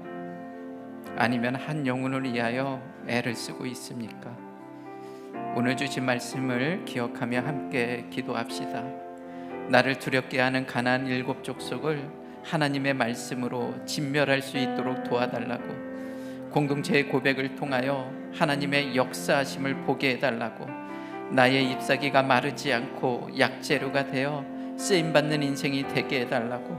아니면 한 영혼을 위하여 애를 쓰고 있습니까? 오늘 주신 말씀을 기억하며 함께 기도합시다. 나를 두렵게 하는 가나안 7 족속을 하나님의 말씀으로 진멸할 수 있도록 도와달라고, 공동체의 고백을 통하여 하나님의 역사하심을 보게 해달라고, 나의 잎사귀가 마르지 않고 약재료가 되어 쓰임받는 인생이 되게 해달라고,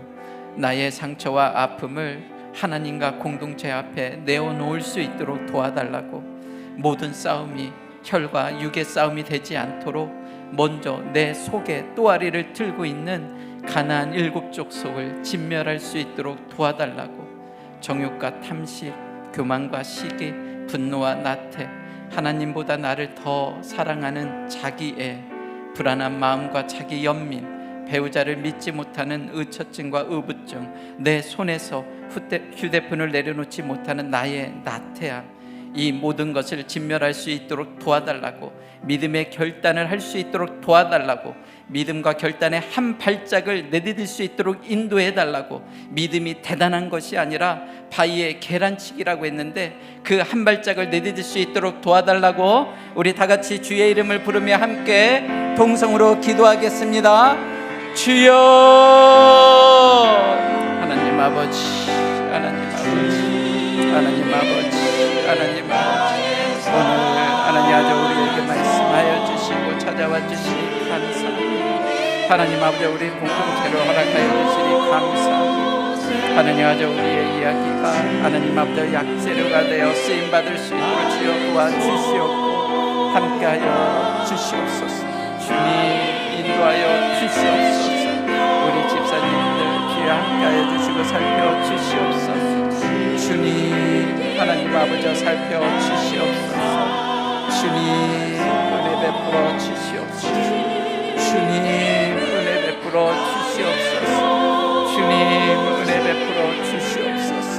나의 상처와 아픔을 하나님과 공동체 앞에 내어놓을 수 있도록 도와달라고, 모든 싸움이 혈과 육의 싸움이 되지 않도록 먼저 내 속에 또아리를 틀고 있는 가나안 7 족속을 진멸할 수 있도록 도와달라고, 정욕과 탐식, 교만과 시기, 분노와 나태, 하나님보다 나를 더 사랑하는 자기애, 불안한 마음과 자기 연민, 배우자를 믿지 못하는 의처증과 의부증, 내 손에서 휴대폰을 내려놓지 못하는 나의 나태함, 이 모든 것을 진멸할 수 있도록 도와달라고, 믿음의 결단을 할 수 있도록 도와달라고, 믿음과 결단의 한 발짝을 내디딜 수 있도록 인도해달라고, 믿음이 대단한 것이 아니라 바위의 계란치기라고 했는데 그 한 발짝을 내디딜 수 있도록 도와달라고, 우리 다 같이 주의 이름을 부르며 함께 동성으로 기도하겠습니다. 주여, 하나님 아버지, 하나님 아버지, 하나님 아버지, 하나님 아버지, 오늘 하나님 아버지 우리에게 말씀하여 주시고 찾아와 주시니 감사합니다. 하나님 아버지 우리 공동체로 허락하여 주시니 감사합니다. 하나님 아버지 우리의 이야기가 하나님 아버지 약재료가 되어 쓰임받을 수 있도록 주여 도와주시옵고 함께하여 주시옵소서. 주님 인도하여 주시옵소서. 우리 집사님들 주여 함께하여 주시고 살펴주시옵소서. 주님 하나님 아버지 살펴주시옵소서. 주님 은혜 베풀어 주시옵소서. 주님 은혜 베풀어 주시옵소서. 주님 은혜 베풀어 주시옵소서.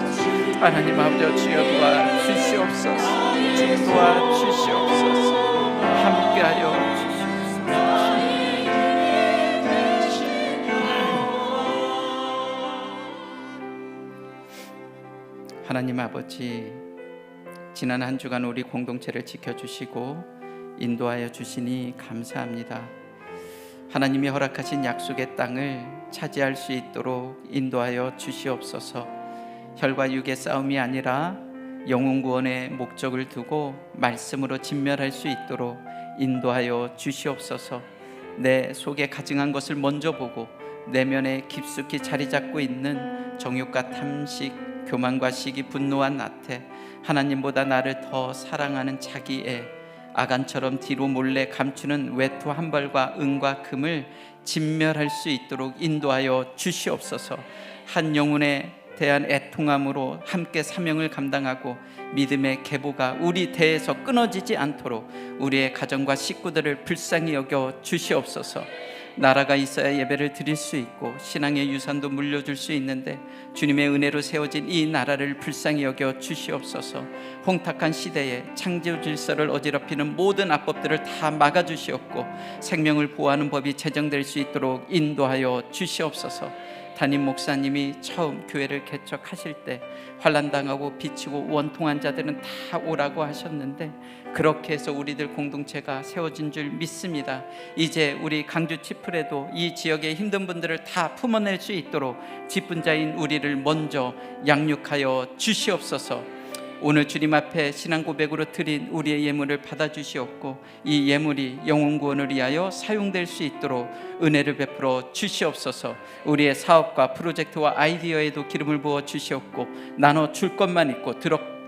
하나님 아버지 주여 도와주시옵소서. 주여 도와주시옵소서. 함께하여 주시옵소서. 하나님 아버지, 지난 한 주간 우리 공동체를 지켜주시고 인도하여 주시니 감사합니다. 하나님이 허락하신 약속의 땅을 차지할 수 있도록 인도하여 주시옵소서. 혈과 육의 싸움이 아니라 영혼 구원의 목적을 두고 말씀으로 진멸할 수 있도록 인도하여 주시옵소서. 내 속에 가증한 것을 먼저 보고 내면에 깊숙이 자리 잡고 있는 정욕과 탐식, 교만과 시기, 분노와 나태, 하나님보다 나를 더 사랑하는 자기애, 아간처럼 뒤로 몰래 감추는 외투 한 벌과 은과 금을 진멸할 수 있도록 인도하여 주시옵소서. 한 영혼에 대한 애통함으로 함께 사명을 감당하고 믿음의 계보가 우리 대에서 끊어지지 않도록 우리의 가정과 식구들을 불쌍히 여겨 주시옵소서. 나라가 있어야 예배를 드릴 수 있고 신앙의 유산도 물려줄 수 있는데 주님의 은혜로 세워진 이 나라를 불쌍히 여겨 주시옵소서. 혼탁한 시대에 창조 질서를 어지럽히는 모든 악법들을 다 막아주시옵고 생명을 보호하는 법이 제정될 수 있도록 인도하여 주시옵소서. 담임 목사님이 처음 교회를 개척하실 때 환난당하고 비치고 원통한 자들은 다 오라고 하셨는데 그렇게 해서 우리들 공동체가 세워진 줄 믿습니다. 이제 우리 강주 치플에도 이 지역의 힘든 분들을 다 품어낼 수 있도록 직분자인 우리를 먼저 양육하여 주시옵소서. 오늘 주님 앞에 신앙 고백으로 드린 우리의 예물을 받아주시옵고 이 예물이 영혼 구원을 위하여 사용될 수 있도록 은혜를 베풀어 주시옵소서. 우리의 사업과 프로젝트와 아이디어에도 기름을 부어 주시옵고 나눠줄 것만 있고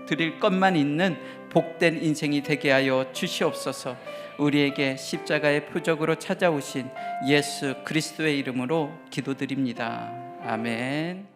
드릴 것만 있는 복된 인생이 되게 하여 주시옵소서. 우리에게 십자가의 표적으로 찾아오신 예수 그리스도의 이름으로 기도드립니다. 아멘.